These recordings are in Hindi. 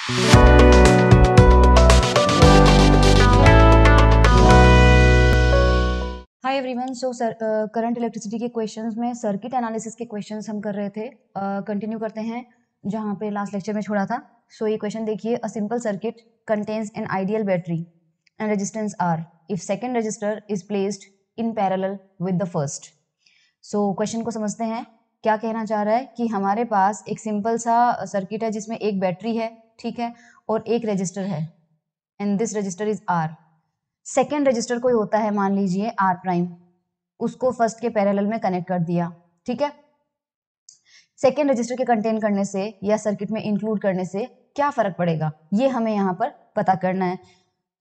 Hi everyone, so current electricity के क्वेश्चंस में सर्किट एनालिसिस के क्वेश्चंस हम कर रहे थे। कंटिन्यू करते हैं जहाँ पे लास्ट लेक्चर में छोड़ा था। सो ये क्वेश्चन देखिए, a simple circuit contains an ideal battery and resistance R if second register is placed in parallel with the first. So question को समझते हैं। क्या कहना चाह रहा है कि हमारे पास एक सिंपल सा सर्किट है जिसमें एक बैटरी है, ठीक है, और एक रजिस्टर है and this register is R. Second register कोई होता है, मान लीजिए आर प्राइम, उसको फर्स्ट के पैरेलल में कनेक्ट कर दिया, ठीक है। सेकेंड रजिस्टर के कंटेन करने से या सर्किट में इंक्लूड करने से क्या फर्क पड़ेगा, ये हमें यहाँ पर पता करना है।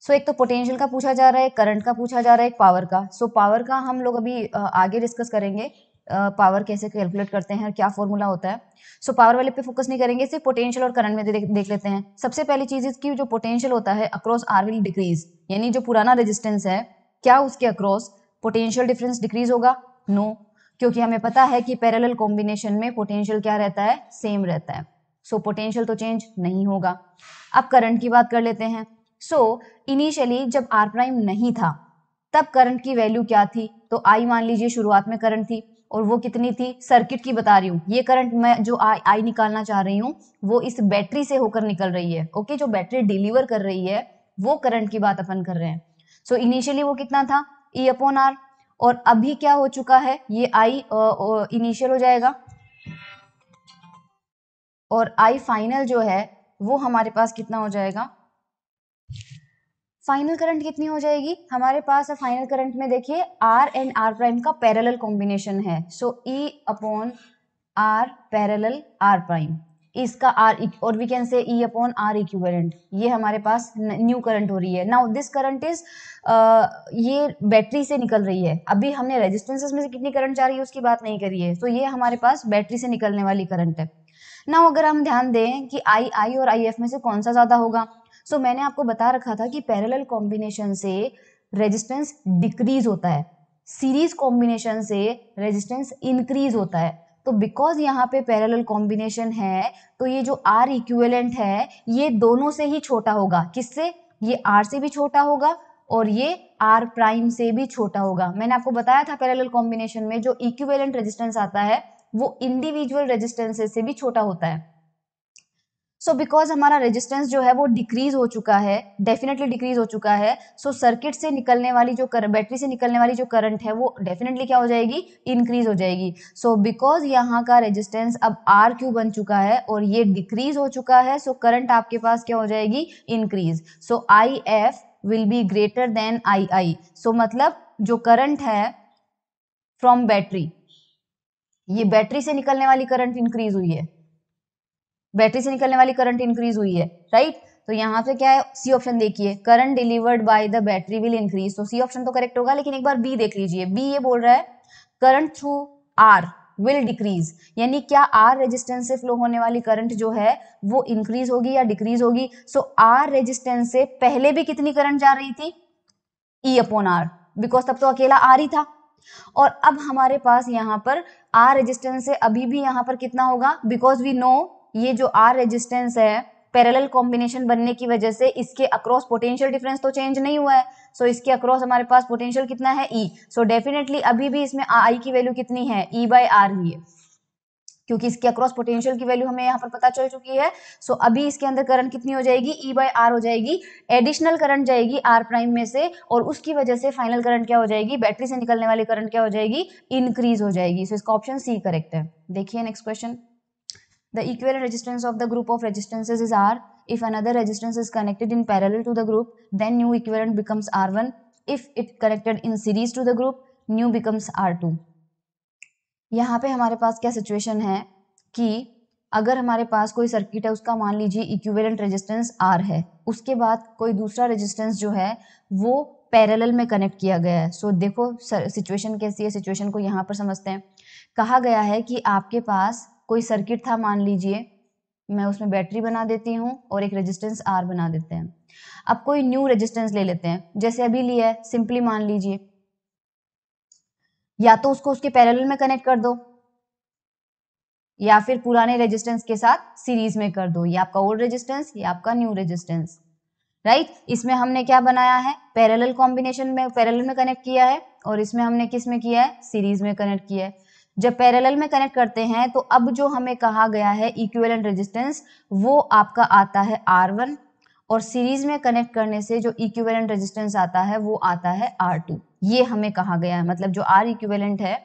सो एक तो पोटेंशियल का पूछा जा रहा है, करंट का पूछा जा रहा है, एक पावर का। सो पावर का हम लोग अभी आगे डिस्कस करेंगे, पावर कैसे कैलकुलेट करते हैं और क्या फॉर्मूला होता है। सो पावर वाले पे फोकस नहीं करेंगे, सिर्फ पोटेंशियल और करंट में देख लेते हैं। सबसे पहली चीज इसकी जो पोटेंशियल होता है अक्रॉस आर विल डिक्रीज, यानी जो पुराना रेजिस्टेंस है क्या उसके अक्रॉस पोटेंशियल डिफरेंस डिक्रीज होगा? नो, क्योंकि हमें पता है कि पैरेलल कॉम्बिनेशन में पोटेंशियल क्या रहता है, सेम रहता है। सो पोटेंशियल तो चेंज नहीं होगा। अब करंट की बात कर लेते हैं। सो इनिशियली जब आर प्राइम नहीं था तब करंट की वैल्यू क्या थी? तो आई मान लीजिए शुरुआत में करंट थी, और वो कितनी थी? सर्किट की बता रही हूँ, ये करंट मैं जो आई निकालना चाह रही हूँ वो इस बैटरी से होकर निकल रही है। ओके, जो बैटरी डिलीवर कर रही है वो करंट की बात अपन कर रहे हैं। सो इनिशियली वो कितना था? E upon R. और अभी क्या हो चुका है, ये आई इनिशियल हो जाएगा और आई फाइनल जो है वो हमारे पास कितना हो जाएगा? फाइनल करंट कितनी हो जाएगी हमारे पास? फाइनल करंट में देखिए आर एंड आर प्राइम का पैरेलल कॉम्बिनेशन है। So E upon R parallel R prime, इसका आर और we can say E upon R equivalent. ये हमारे पास न्यू करंट हो रही है। नाउ दिस करंट इज ये बैटरी से निकल रही है। अभी हमने रेजिस्टेंसेस में से कितनी करंट जा रही है उसकी बात नहीं करी है। तो ये हमारे पास बैटरी से निकलने वाली करंट है। नाउ अगर हम ध्यान दें कि आई और आई एफ में से कौन सा ज्यादा होगा, सो मैंने आपको बता रखा था कि पैरेलल कॉम्बिनेशन से रेजिस्टेंस डिक्रीज होता है, सीरीज कॉम्बिनेशन से रेजिस्टेंस इंक्रीज होता है। तो बिकॉज यहाँ पे पैरेलल कॉम्बिनेशन है तो ये जो आर इक्विवेलेंट है ये दोनों से ही छोटा होगा। किससे? ये आर से भी छोटा होगा और ये आर प्राइम से भी छोटा होगा। मैंने आपको बताया था पैरेलल कॉम्बिनेशन में जो इक्विवेलेंट रेजिस्टेंस आता है वो इंडिविजुअल रेजिस्टेंसेस से भी छोटा होता है। सो बिकॉज हमारा रेजिस्टेंस जो है वो डिक्रीज हो चुका है, डेफिनेटली डिक्रीज हो चुका है। सो सर्किट से निकलने वाली जो बैटरी से निकलने वाली जो करंट है वो डेफिनेटली क्या हो जाएगी? इंक्रीज हो जाएगी। सो बिकॉज यहाँ का रेजिस्टेंस अब आर क्यू बन चुका है और ये डिक्रीज हो चुका है, सो करंट आपके पास क्या हो जाएगी? Increase. So I F will be greater than I I. So मतलब जो करंट है फ्रॉम बैटरी, ये बैटरी से निकलने वाली करंट इंक्रीज हुई है, बैटरी से निकलने वाली करंट इंक्रीज हुई है, राइट। तो यहाँ पे क्या है? सी ऑप्शन देखिए, current delivered by the battery will increase. तो सी ऑप्शन तो करेक्ट होगा, लेकिन एक बार बी देख लीजिए। बी ये बोल रहा है current through R will decrease, यानी क्या आर रेजिस्टेंस से फ्लो होने वाली करंट जो है वो इंक्रीज होगी या डिक्रीज होगी? सो आर रेजिस्टेंस से पहले भी कितनी करंट जा रही थी? ई अपॉन आर, बिकॉज तब तो अकेला आर ही था। और अब हमारे पास यहाँ पर आर रेजिस्टेंस से अभी भी यहाँ पर कितना होगा? बिकॉज वी नो ये जो आर रेजिस्टेंस है पैरेलल कॉम्बिनेशन बनने की वजह से इसके अक्रॉस पोटेंशियल डिफरेंस तो चेंज नहीं हुआ है। सो इसके अक्रॉस हमारे पास पोटेंशियल कितना है? ई। सो डेफिनेटली अभी भी इसमें आई की वैल्यू कितनी है? ई बाय आर ही है, क्योंकि इसके अक्रॉस पोटेंशियल की वैल्यू हमें यहाँ पर पता चल चुकी है। सो अभी इसके अंदर करंट कितनी हो जाएगी? ई बाय आर हो जाएगी। एडिशनल करंट जाएगी आर प्राइम में से और उसकी वजह से फाइनल करंट क्या हो जाएगी? बैटरी से निकलने वाली करंट क्या हो जाएगी? इंक्रीज हो जाएगी। सो इसका ऑप्शन सी करेक्ट है। देखिए next question, the equivalent resistance of the group of resistances is R if another resistance is connected in parallel to the group then new equivalent becomes R1, if it connected in series to the group new becomes R2। यहाँ पे हमारे पास क्या सिचुएशन है कि अगर हमारे पास कोई सर्किट है उसका मान लीजिए इक्विवेलेंट रेजिस्टेंस R है, उसके बाद कोई दूसरा रेजिस्टेंस जो है वो पैरेलल में कनेक्ट किया गया है। सो देखो सिचुएशन कैसी है, सिचुएशन को यहाँ पर समझते हैं। कहा गया है कि आपके पास कोई सर्किट था, मान लीजिए मैं उसमें बैटरी बना देती हूँ और एक रेजिस्टेंस R बना देते हैं। अब कोई न्यू रेजिस्टेंस ले लेते हैं, जैसे अभी लिया है, सिंपली मान लीजिए या तो उसको उसके पैरेलल में कनेक्ट कर दो या फिर पुराने रेजिस्टेंस के साथ सीरीज में कर दो, ये आपका ओल्ड रेजिस्टेंस, ये आपका न्यू रेजिस्टेंस, राइट। इसमें हमने क्या बनाया है, पैरेलल कॉम्बिनेशन में, पैरेलल में कनेक्ट किया है, और इसमें हमने किस में किया है, सीरीज में कनेक्ट किया है। जब पैरेलल में कनेक्ट करते हैं तो अब जो हमें कहा गया है इक्विवेलेंट रेजिस्टेंस वो आपका आता है R1, और सीरीज में कनेक्ट करने से जो इक्विवेलेंट रेजिस्टेंस आता है वो आता है R2। ये हमें कहा गया है, मतलब जो R इक्विवेलेंट है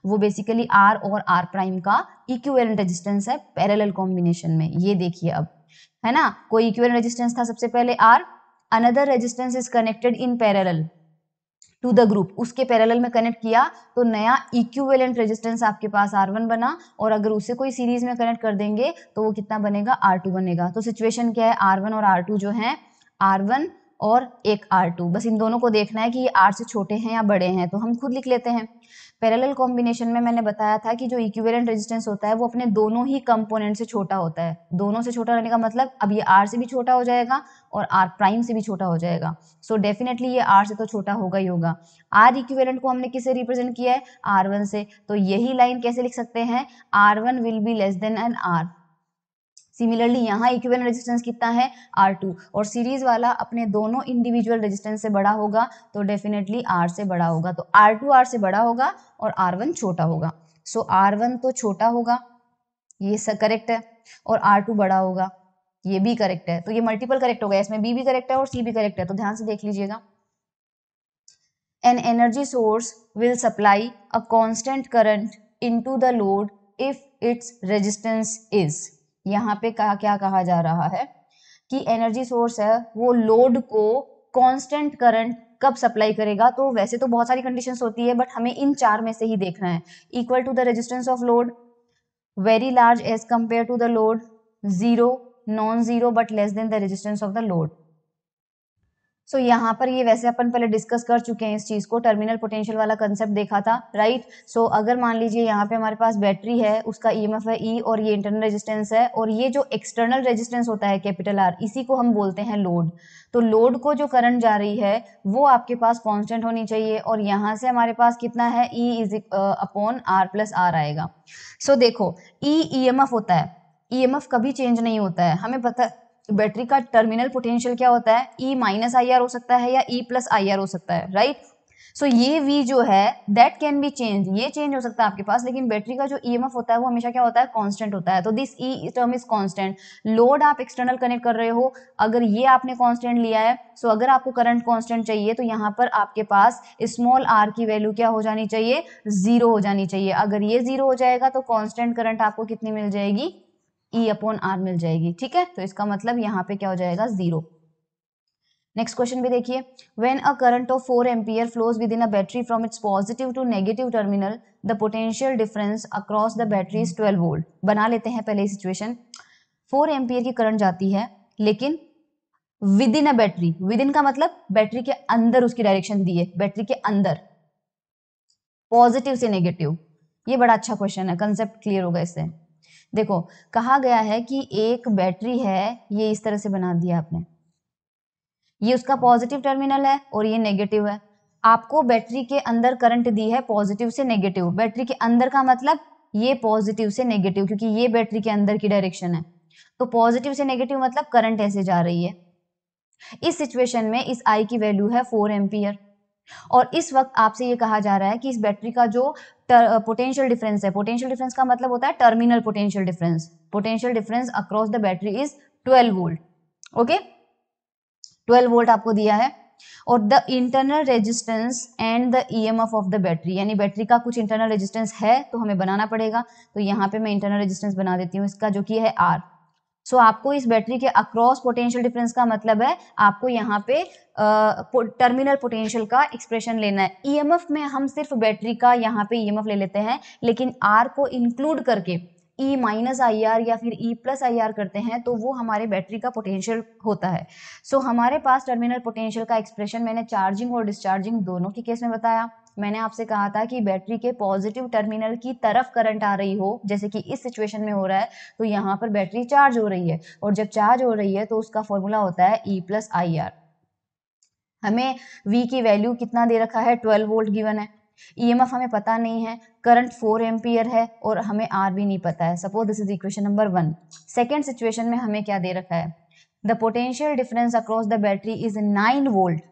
वो बेसिकली R और R प्राइम का इक्विवेलेंट रेजिस्टेंस है पैरेलल कॉम्बिनेशन में। ये देखिए अब, है ना, कोई इक्विवेलेंट रेजिस्टेंस था सबसे पहले R, another resistance is connected in parallel to the group, उसके पैरेलल में कनेक्ट किया तो नया इक्विवेलेंट रेजिस्टेंस आपके पास R1 बना, और अगर उसे कोई सीरीज में कनेक्ट कर देंगे तो वो कितना बनेगा, R2 बनेगा। तो सिचुएशन क्या है, R1 और R2 जो है, R1 और एक R2, बस इन दोनों को देखना है कि ये R से छोटे हैं या बड़े हैं, तो हम खुद लिख लेते हैं। पैरेलल कॉम्बिनेशन में मैंने बताया था कि जो इक्विवेलेंट रेजिस्टेंस होता है वो अपने दोनों ही कंपोनेंट से छोटा होता है। दोनों से छोटा रहने का मतलब अब ये R से भी छोटा हो जाएगा और R प्राइम से भी छोटा हो जाएगा। सो डेफिनेटली ये R से तो छोटा होगा ही होगा। R इक्विवेलेंट को हमने किससे रिप्रेजेंट किया है, R1 से, तो यही लाइन कैसे लिख सकते हैं, R1 will be less than an R। Similarly यहाँ इक्विवेलेंट रेजिस्टेंस कितना है, R2, और सीरीज वाला अपने दोनों इंडिविजुअल रेजिस्टेंस से बड़ा होगा तो डेफिनेटली R से बड़ा होगा। तो R2 R से बड़ा होगा और R1 छोटा होगा। सो R1 तो छोटा होगा, ये करेक्ट है, और R2 बड़ा होगा, ये भी करेक्ट है। तो ये मल्टीपल करेक्ट हो गया, इसमें B भी करेक्ट है और C भी करेक्ट है, तो ध्यान से देख लीजिएगा। An energy source will supply a constant current into the load if its resistance is, यहाँ पे क्या कहा जा रहा है कि एनर्जी सोर्स है वो लोड को कांस्टेंट करंट कब सप्लाई करेगा। तो वैसे तो बहुत सारी कंडीशंस होती है, बट हमें इन चार में से ही देखना है। Equal to the resistance of load, very large as compare to the load, zero, non zero but less than the resistance of the load. So यहाँ पर ये वैसे अपन पहले डिस्कस कर चुके हैं इस चीज को, टर्मिनल पोटेंशियल वाला कंसेप्ट देखा था, राइट। सो अगर मान लीजिए यहाँ पे हमारे पास बैटरी है, उसका ईएमएफ है ई, और ये इंटरनल रेजिस्टेंस है, और ये जो एक्सटर्नल रेजिस्टेंस होता है कैपिटल आर, इसी को हम बोलते हैं लोड। तो लोड को जो करंट जा रही है वो आपके पास कांस्टेंट होनी चाहिए, और यहाँ से हमारे पास कितना है, E is upon R plus R आएगा। सो देखो, ई ईएमएफ होता है, ईएमएफ कभी चेंज नहीं होता है, हमें पता बैटरी का टर्मिनल पोटेंशियल क्या होता है, ई माइनस आई आर हो सकता है या ई प्लस आई आर हो सकता है, राइट। सो ये V जो है दैट कैन बी चेंज, ये चेंज हो सकता है आपके पास, लेकिन बैटरी का जो ईएमएफ होता है वो हमेशा क्या होता है, कांस्टेंट होता है। तो this E term is constant. Load आप एक्सटर्नल कनेक्ट कर रहे हो, अगर ये आपने कांस्टेंट लिया है, सो अगर आपको करंट कांस्टेंट चाहिए तो यहाँ पर आपके पास स्मॉल r की वैल्यू क्या हो जानी चाहिए, जीरो हो जानी चाहिए। अगर ये जीरो हो जाएगा तो कांस्टेंट करंट आपको कितनी मिल जाएगी, E अपॉन आर मिल जाएगी, ठीक है। तो इसका मतलब यहाँ पे क्या हो जाएगा, जीरो। नेक्स्ट क्वेश्चन भी देखिए, when a current of 4 ampere flows within a battery from its positive to negative terminal, the potential difference across the battery is 12 volt. बना लेते हैं पहले सिचुएशन। 4 एम्पियर की करंट जाती है, लेकिन with in a battery, with in का मतलब बैटरी के अंदर उसकी डायरेक्शन दी है, बैटरी के अंदर, पॉजिटिव से नेगेटिव। ये बड़ा अच्छा क्वेश्चन है, कंसेप्ट क्लियर होगा इससे। देखो, कहा गया है कि एक बैटरी है, ये इस तरह से बना दिया आपने, ये उसका पॉजिटिव टर्मिनल है और ये नेगेटिव है। आपको बैटरी के अंदर करंट दी है पॉजिटिव से नेगेटिव, बैटरी के अंदर का मतलब ये पॉजिटिव से नेगेटिव, क्योंकि ये बैटरी के अंदर की डायरेक्शन है, तो पॉजिटिव से नेगेटिव मतलब करंट ऐसे जा रही है। इस सिचुएशन में इस आई की वैल्यू है 4 एम्पियर, और इस वक्त आपसे ये कहा जा रहा है कि इस बैटरी का जो पोटेंशियल डिफरेंस है, पोटेंशियल डिफरेंस का मतलब होता है terminal potential difference, potential difference across the battery is 12 volt. Okay, 12 volt आपको दिया है, और the internal resistance and the EMF of the battery, यानी बैटरी का कुछ इंटरनल रेजिस्टेंस है तो हमें बनाना पड़ेगा। तो यहाँ पे मैं इंटरनल रेजिस्टेंस बना देती हूँ, इसका जो कि है आर। सो आपको इस बैटरी के अक्रॉस पोटेंशियल डिफरेंस का मतलब है आपको यहाँ पे टर्मिनल पोटेंशियल का एक्सप्रेशन लेना है। ईएमएफ में हम सिर्फ बैटरी का यहाँ पे ईएमएफ ले लेते हैं, लेकिन आर को इंक्लूड करके ई माइनस आई आर या फिर ई प्लस आई आर करते हैं तो वो हमारे बैटरी का पोटेंशियल होता है। सो हमारे पास टर्मिनल पोटेंशियल का एक्सप्रेशन मैंने चार्जिंग और डिस्चार्जिंग दोनों के केस में बताया। मैंने आपसे कहा था कि बैटरी के पॉजिटिव टर्मिनल की तरफ करंट आ रही हो, जैसे कि इस सिचुएशन में हो रहा है, तो यहाँ पर बैटरी चार्ज हो रही है, और जब चार्ज हो रही है तो उसका फॉर्मूला होता है ई प्लस आई आर। हमें V की वैल्यू कितना दे रखा है, 12 वोल्ट गिवन है। ईएमएफ हमें पता नहीं है, करंट 4 एम्पियर है और हमें आर भी नहीं पता है। Suppose this is equation number 1। Second situation में हमें क्या दे रखा है, the potential difference across the battery is 9 volt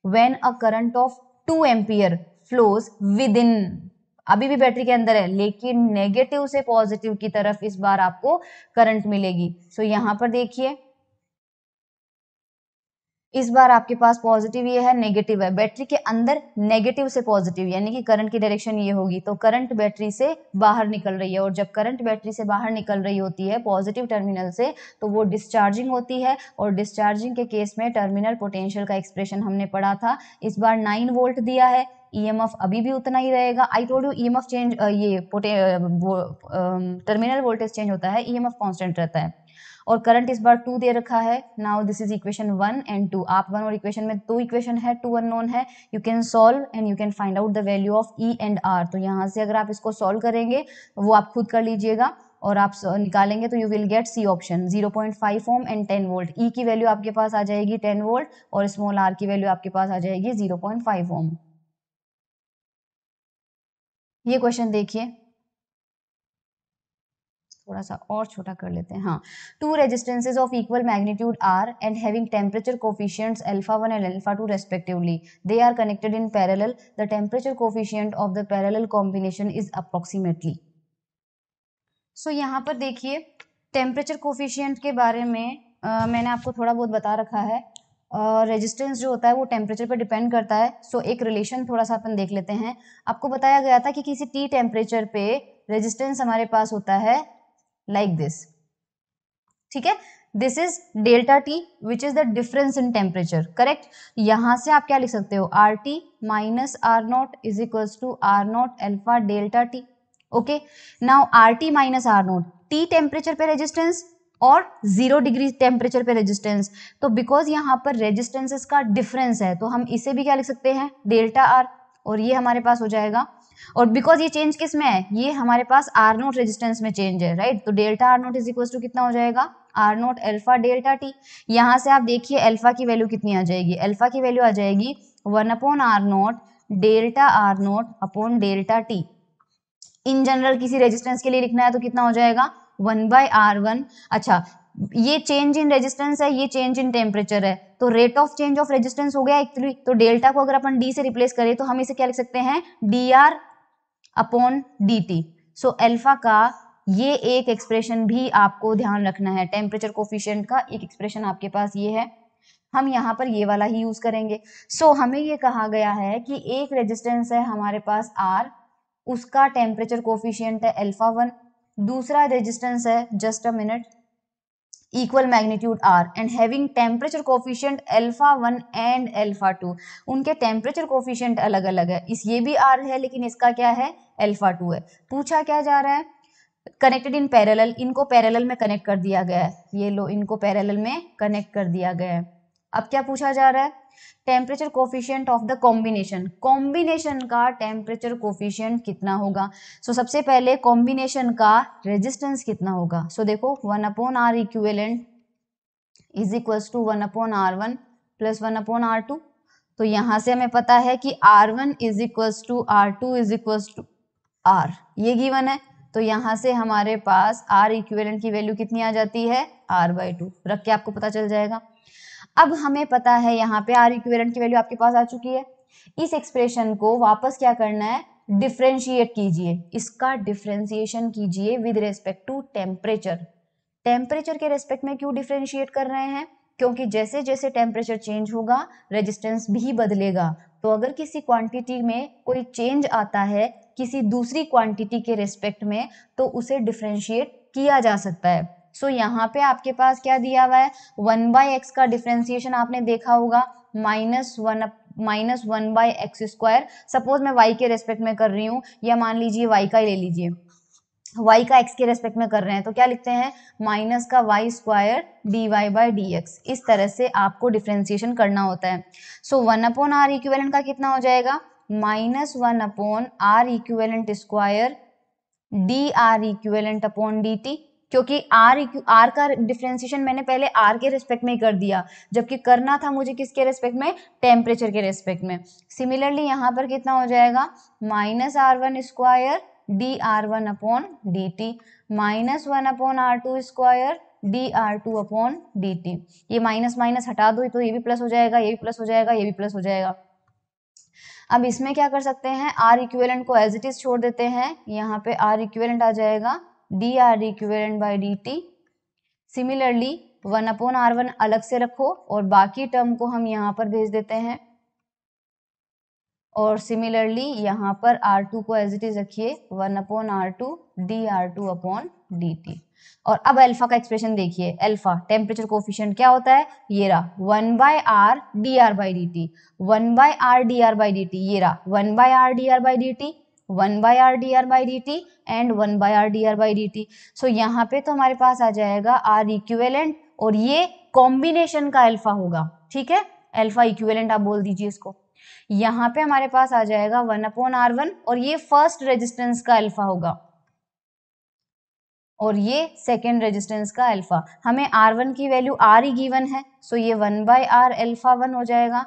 when a current of 2 ampere flows with in, अभी भी बैटरी के अंदर है लेकिन नेगेटिव से पॉजिटिव की तरफ इस बार आपको करंट मिलेगी। सो यहाँ पर देखिए इस बार आपके पास पॉजिटिव ये है, नेगेटिव है, बैटरी के अंदर नेगेटिव से पॉजिटिव यानी कि करंट की डायरेक्शन ये होगी, तो करंट बैटरी से बाहर निकल रही है और जब करंट बैटरी से बाहर निकल रही होती है पॉजिटिव टर्मिनल से तो वो डिस्चार्जिंग होती है और डिस्चार्जिंग के केस में टर्मिनल पोटेंशियल का एक्सप्रेशन हमने पढ़ा था, इस बार 9 वोल्ट दिया है, ईएमएफ अभी भी उतना ही रहेगा। I told you EMF change, ये टर्मिनल वोल्टेज चेंज होता है, ईएमएफ कांस्टेंट रहता है और करंट इस बार 2 दे रखा है। Now this is equation 1 and 2, आप 1 और इक्वेशन में 2 इक्वेशन है, 2 अननोन है, you can solve and you can find out the value of E and R. तो यहाँ से अगर आप इसको सॉल्व करेंगे वो आप खुद कर लीजिएगा और आप निकालेंगे तो you will get C option 0.5 ohm and 10 volt. E की वैल्यू आपके पास आ जाएगी 10 वोल्ट और स्मॉल आर की वैल्यू आपके पास आ जाएगी 0.5 ओम। ये क्वेश्चन देखिए, थोड़ा सा और छोटा कर लेते हैं। हाँ, two resistances of equal magnitude R and having temperature coefficients alpha 1 and alpha 2 respectively, they are connected in parallel, the temperature coefficient of the parallel combination is approximately. So यहाँ पर देखिए टेम्परेचर कोफिशिएंट के बारे में मैंने आपको थोड़ा बहुत बता रखा है। रेजिस्टेंस जो होता है वो टेम्परेचर पर डिपेंड करता है। सो एक रिलेशन थोड़ा सा अपन देख लेते हैं। आपको बताया गया था कि किसी टी टेम्परेचर पे रेजिस्टेंस हमारे पास होता है like this, ठीक है, this is delta T which is the difference in temperature, correct. यहां से आप क्या लिख सकते हो, R T minus R naught is equals to R naught alpha delta T. Okay, now R T minus R naught, T temperature पे रेजिस्टेंस और 0 डिग्री टेम्परेचर पे रेजिस्टेंस, तो बिकॉज यहाँ पर रेजिस्टेंसेस का डिफरेंस है तो हम इसे भी क्या लिख सकते हैं, डेल्टा आर, और ये हमारे पास हो जाएगा। और बिकॉज ये चेंज किस में है, ये हमारे पास आर नोट रेजिस्टेंस में चेंज है, राइट, तो delta R naught is equal to कितना हो जाएगा, R naught alpha delta T. यहां से आप देखिए अल्फा की वैल्यू कितनी आ जाएगी, अल्फा की वैल्यू आ जाएगी 1 upon R naught delta R naught upon delta T. In general किसी रेजिस्टेंस के लिए लिखना है तो कितना हो जाएगा 1 बाय R1। अच्छा, ये चेंज इन रेजिस्टेंस है, ये चेंज इन टेम्परेचर है, तो rate of change of resistance हो गया एक्चुअली। तो डेल्टा को अगर अपन डी से रिप्लेस करें तो हम इसे क्या लिख सकते हैं, D R upon D T. So alpha का ये एक एक्सप्रेशन भी आपको ध्यान रखना है, टेम्परेचर कोफिशिएंट का एक एक्सप्रेशन आपके पास ये है, हम यहाँ पर ये वाला ही यूज करेंगे। सो हमें ये कहा गया है कि एक रेजिस्टेंस है हमारे पास R, उसका टेम्परेचर कोफिशिएंट है अल्फा 1, दूसरा रेजिस्टेंस है, just a minute, equal magnitude R and having temperature coefficient alpha 1 and alpha 2, उनके टेम्परेचर कोफिशिएंट अलग अलग है, इस ये भी R है लेकिन इसका क्या है, अल्फा 2 है। पूछा क्या जा रहा है, कनेक्टेड इन पैरेलल, इनको पैरेलल में कनेक्ट कर दिया गया है, ये लो इनको पैरेलल में कनेक्ट कर दिया गया है। अब क्या पूछा जा रहा है, temperature coefficient of the combination, combination का टेम्परेचर कोफिशिएंट कितना होगा। सो सबसे पहले कॉम्बिनेशन का रेजिस्टेंस कितना होगा। सो देखो 1 upon R equivalent is equals to 1 upon R1 plus 1 upon R2। तो यहां से हमें पता है कि R1 is equals to R2 is equals to R, ये गिवन है, तो यहां से हमारे पास R इक्विवेलेंट की वैल्यू कितनी आ जाती है, R/2, रख के आपको पता चल जाएगा। अब हमें पता है यहाँ पे R इक्विवेलेंट की वैल्यू आपके पास आ चुकी है, इस एक्सप्रेशन को वापस क्या करना है, डिफरेंशिएट कीजिए, इसका डिफरेंशिएशन कीजिए with respect to temperature. Temperature के रेस्पेक्ट में क्यों डिफरेंशिएट कर रहे हैं, क्योंकि जैसे जैसे टेम्परेचर चेंज होगा रेजिस्टेंस भी बदलेगा, तो अगर किसी क्वांटिटी में कोई चेंज आता है किसी दूसरी क्वांटिटी के रेस्पेक्ट में तो उसे डिफरेंशिएट किया जा सकता है। सो यहाँ पे आपके पास क्या दिया हुआ है, 1/x का डिफरेंशिएशन आपने देखा होगा, -1/x²। सपोज मैं y के रेस्पेक्ट में कर रही हूँ, या मान लीजिए y का ही ले लीजिए, y का x के रेस्पेक्ट में कर रहे हैं तो क्या लिखते हैं, माइनस का y² dy/dx, इस तरह से आपको डिफरेंशिएशन करना होता है। सो 1 अपॉन आर इक्विवेलेंट का कितना हो जाएगा, -1 upon R equivalent square D R equivalent upon D T, क्योंकि आर का डिफरेंशिएशन मैंने पहले आर के रेस्पेक्ट में ही कर दिया, जबकि करना था मुझे किसके रेस्पेक्ट में, टेम्परेचर के रेस्पेक्ट में। सिमिलरली यहाँ पर कितना हो जाएगा, minus R1 square dR1 upon dt, minus 1 upon R2 square dR2 upon dt। ये माइनस माइनस हटा दो तो ये भी प्लस हो जाएगा, ये भी प्लस हो जाएगा, ये भी प्लस हो जाएगा। अब इसमें क्या कर सकते हैं, आर इक्विवेलेंट को एज इट इज छोड़ देते हैं, यहाँ पे आर इक्विवेलेंट आ जाएगा dR equivalent by dt। Similarly 1 upon R1 अलग से रखो और बाकी टर्म को हम यहाँ पर भेज देते हैं, और सिमिलरली यहाँ पर R2 को एज इट इज रखिए 1 upon R2 dR2 upon dt। और अब अल्फा का एक्सप्रेशन देखिए, अल्फा टेम्परेचर कोफिशिएंट क्या होता है, ये रहा 1 by R D R by D T, 1 by R D R by D T, ये रहा 1 by R D R by D T, 1 by R D R by D T and 1 by R D R by D T. So यहाँ पे तो हमारे पास आ जाएगा आर इक्विवेलेंट, और ये कॉम्बिनेशन का अल्फा होगा, ठीक है, अल्फा इक्विवेलेंट आप बोल दीजिए इसको। यहाँ पे हमारे पास आ जाएगा 1 अपॉन R1, और ये फर्स्ट रेजिस्टेंस का अल्फा होगा और ये सेकेंड रेजिस्टेंस का अल्फा। हमें R1 की वैल्यू R ही गिवन है, सो ये 1 बाय आर अल्फा 1 हो जाएगा,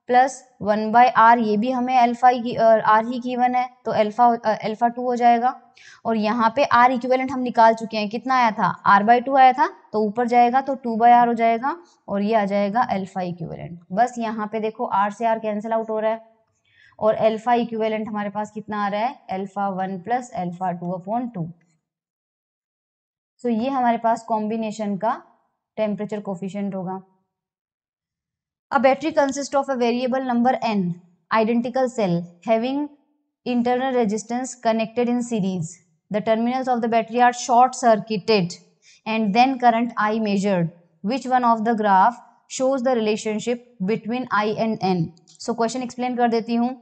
प्लस 1 बाय आर, ये भी हमें अल्फा आर ही गिवन है तो अल्फा 2 हो जाएगा। और यहाँ पे आर इक्विवेलेंट हम निकाल चुके हैं, कितना आया था, R बाई 2 आया था, तो ऊपर जाएगा तो 2 बाय आर हो जाएगा और ये आ जाएगा अल्फा इक्विवेलेंट। बस यहाँ पे देखो आर से आर कैंसिल आउट हो रहा है और अल्फा इक्विवेलेंट हमारे पास कितना आ रहा है, अल्फा 1 प्लस अल्फा 2 अपॉन 2। सो ये हमारे पास कॉम्बिनेशन का टेम्परेचर कोफिशिएंट होगा। A battery consists of a variable number n identical cell having internal resistance connected in series. The terminals of the battery are short circuited and then current I measured. Which one of the graph shows the relationship between I and n? So question explain कर देती हूँ।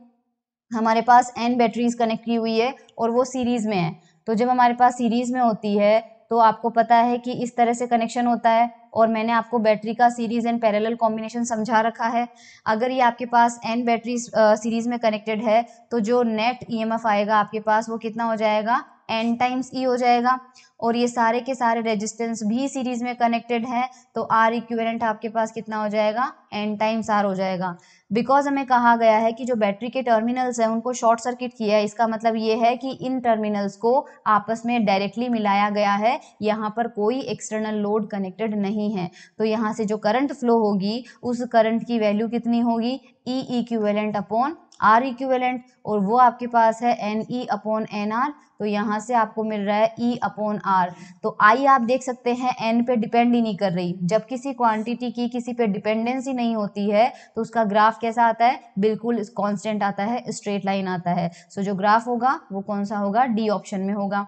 हमारे पास n बैटरीज कनेक्ट की हुई है और वो सीरीज में है, तो जब हमारे पास सीरीज में होती है तो आपको पता है कि इस तरह से कनेक्शन होता है, और मैंने आपको बैटरी का सीरीज एंड पैरेलल कॉम्बिनेशन समझा रखा है। अगर ये आपके पास n बैटरी सीरीज में कनेक्टेड है तो जो नेट ईएमएफ आएगा आपके पास वो कितना हो जाएगा, n टाइम्स ई हो जाएगा। और ये सारे के सारे रेजिस्टेंस भी सीरीज में कनेक्टेड है तो आर इक्विवेलेंट आपके पास कितना हो जाएगा, n टाइम्स आर हो जाएगा। बिकॉज हमें कहा गया है कि जो बैटरी के टर्मिनल्स हैं उनको शॉर्ट सर्किट किया है, इसका मतलब ये है कि इन टर्मिनल्स को आपस में डायरेक्टली मिलाया गया है, यहाँ पर कोई एक्सटर्नल लोड कनेक्टेड नहीं है। तो यहाँ से जो करंट फ्लो होगी उस करंट की वैल्यू कितनी होगी, E equivalent upon R equivalent, और वो आपके पास है N E upon N R. तो यहाँ से आपको मिल रहा है ई अपॉन आर। तो आई आप देख सकते हैं एन पे डिपेंड ही नहीं कर रही। जब किसी क्वांटिटी की किसी पे डिपेंडेंसी नहीं होती है तो उसका ग्राफ कैसा आता है, बिल्कुल कांस्टेंट आता है, स्ट्रेट लाइन आता है। सो जो ग्राफ होगा वो कौन सा होगा, डी ऑप्शन में होगा।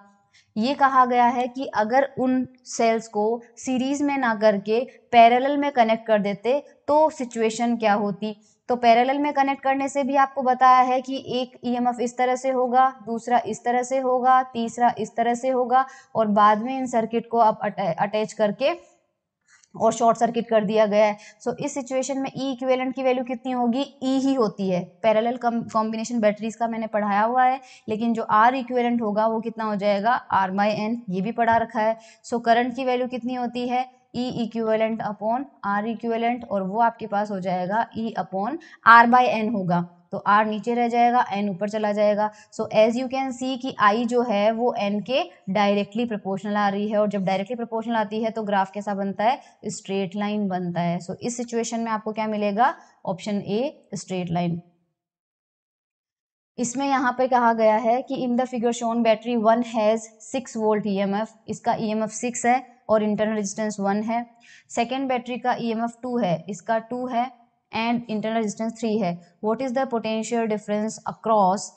ये कहा गया है कि अगर उन सेल्स को सीरीज में ना करके पैरेलल में कनेक्ट कर देते तो सिचुएशन क्या होती। तो पैरेलल में कनेक्ट करने से भी आपको बताया है कि एक ईएमएफ इस तरह से होगा, दूसरा इस तरह से होगा, तीसरा इस तरह से होगा, और बाद में इन सर्किट को आप अटैच करके और शॉर्ट सर्किट कर दिया गया है। सो इस सिचुएशन में ई इक्विवेलेंट की वैल्यू कितनी होगी, ई ही होती है। पैरेलल कॉम्बिनेशन बैटरीज का मैंने पढ़ाया हुआ है, लेकिन जो आर इक्विवेलेंट होगा वो कितना हो जाएगा, आर बाई एन, ये भी पढ़ा रखा है। सो करंट की वैल्यू कितनी होती है, E equivalent upon R equivalent, और वो आपके पास हो जाएगा E upon R by N होगा। तो r नीचे रह जाएगा, n ऊपर चला जाएगा। So as you can see कि i जो है वो n के डायरेक्टली प्रोपोर्शनल आ रही है, और जब डायरेक्टली प्रोपोर्शनल आती है तो ग्राफ कैसा बनता है, स्ट्रेट लाइन बनता है। सो इस सिचुएशन में आपको क्या मिलेगा, ऑप्शन ए स्ट्रेट लाइन। इसमें यहाँ पे कहा गया है कि इन the figure shown battery 1 has 6 volt EMF, इसका ईएमएफ 6 है और इंटरनल रेजिस्टेंस 1 है। सेकेंड बैटरी का ईएमएफ 2 है, इसका 2 है एंड इंटरनल रेजिस्टेंस 3 है। What is the potential difference across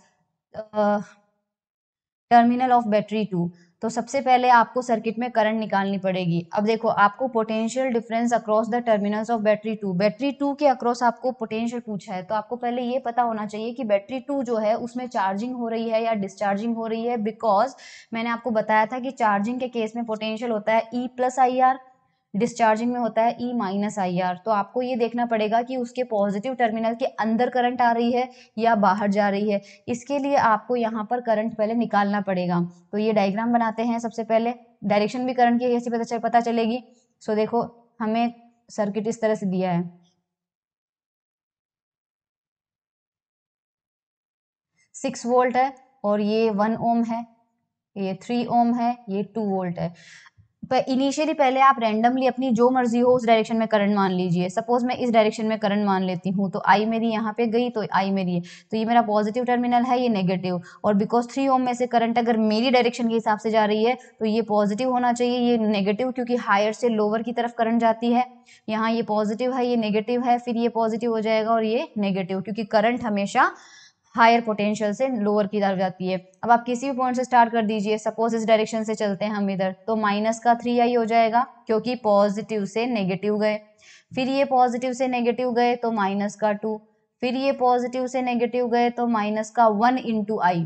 terminal of battery 2। तो सबसे पहले आपको सर्किट में करंट निकालनी पड़ेगी। अब देखो आपको potential difference across the terminals of battery 2, battery 2 के अक्रॉस आपको पोटेंशियल पूछा है, तो आपको पहले ये पता होना चाहिए कि बैटरी 2 जो है उसमें चार्जिंग हो रही है या डिस्चार्जिंग हो रही है। बिकॉज मैंने आपको बताया था कि चार्जिंग के केस में पोटेंशियल होता है E plus I R, discharging में होता है ई माइनस आई आर। तो आपको ये देखना पड़ेगा कि उसके पॉजिटिव टर्मिनल के अंदर करंट आ रही है या बाहर जा रही है। इसके लिए आपको यहाँ पर करंट पहले निकालना पड़ेगा। तो ये डायग्राम बनाते हैं सबसे पहले। डायरेक्शन भी करंट की कैसे पता चलेगी? सो देखो हमें सर्किट इस तरह से दिया है, 6 वोल्ट है और ये 1 ओम है, ये 3 ओम है, ये 2 वोल्ट है। इनिशियली पहले आप रैंडमली अपनी जो मर्जी हो उस डायरेक्शन में करंट मान लीजिए। सपोज मैं इस डायरेक्शन में करंट मान लेती हूँ, तो आई मेरी यहाँ पे गई, तो आई मेरी है, तो ये मेरा पॉजिटिव टर्मिनल है, ये नेगेटिव। और बिकॉज 3 ओम में से करंट अगर मेरी डायरेक्शन के हिसाब से जा रही है तो ये पॉजिटिव होना चाहिए, ये नेगेटिव, क्योंकि हायर से लोअर की तरफ करंट जाती है। यहाँ ये पॉजिटिव है, ये नेगेटिव है, फिर ये पॉजिटिव हो जाएगा और ये नेगेटिव, क्योंकि करंट हमेशा हायर पोटेंशियल से लोअर की तरफ जाती है। अब आप किसी भी पॉइंट से स्टार्ट कर दीजिए, सपोज इस डायरेक्शन से चलते हैं हम इधर, तो माइनस का 3i हो जाएगा, क्योंकि पॉजिटिव से नेगेटिव गए। फिर ये पॉजिटिव से नेगेटिव गए तो माइनस का 2, फिर ये पॉजिटिव से नेगेटिव गए तो माइनस का 1 इंटू आई,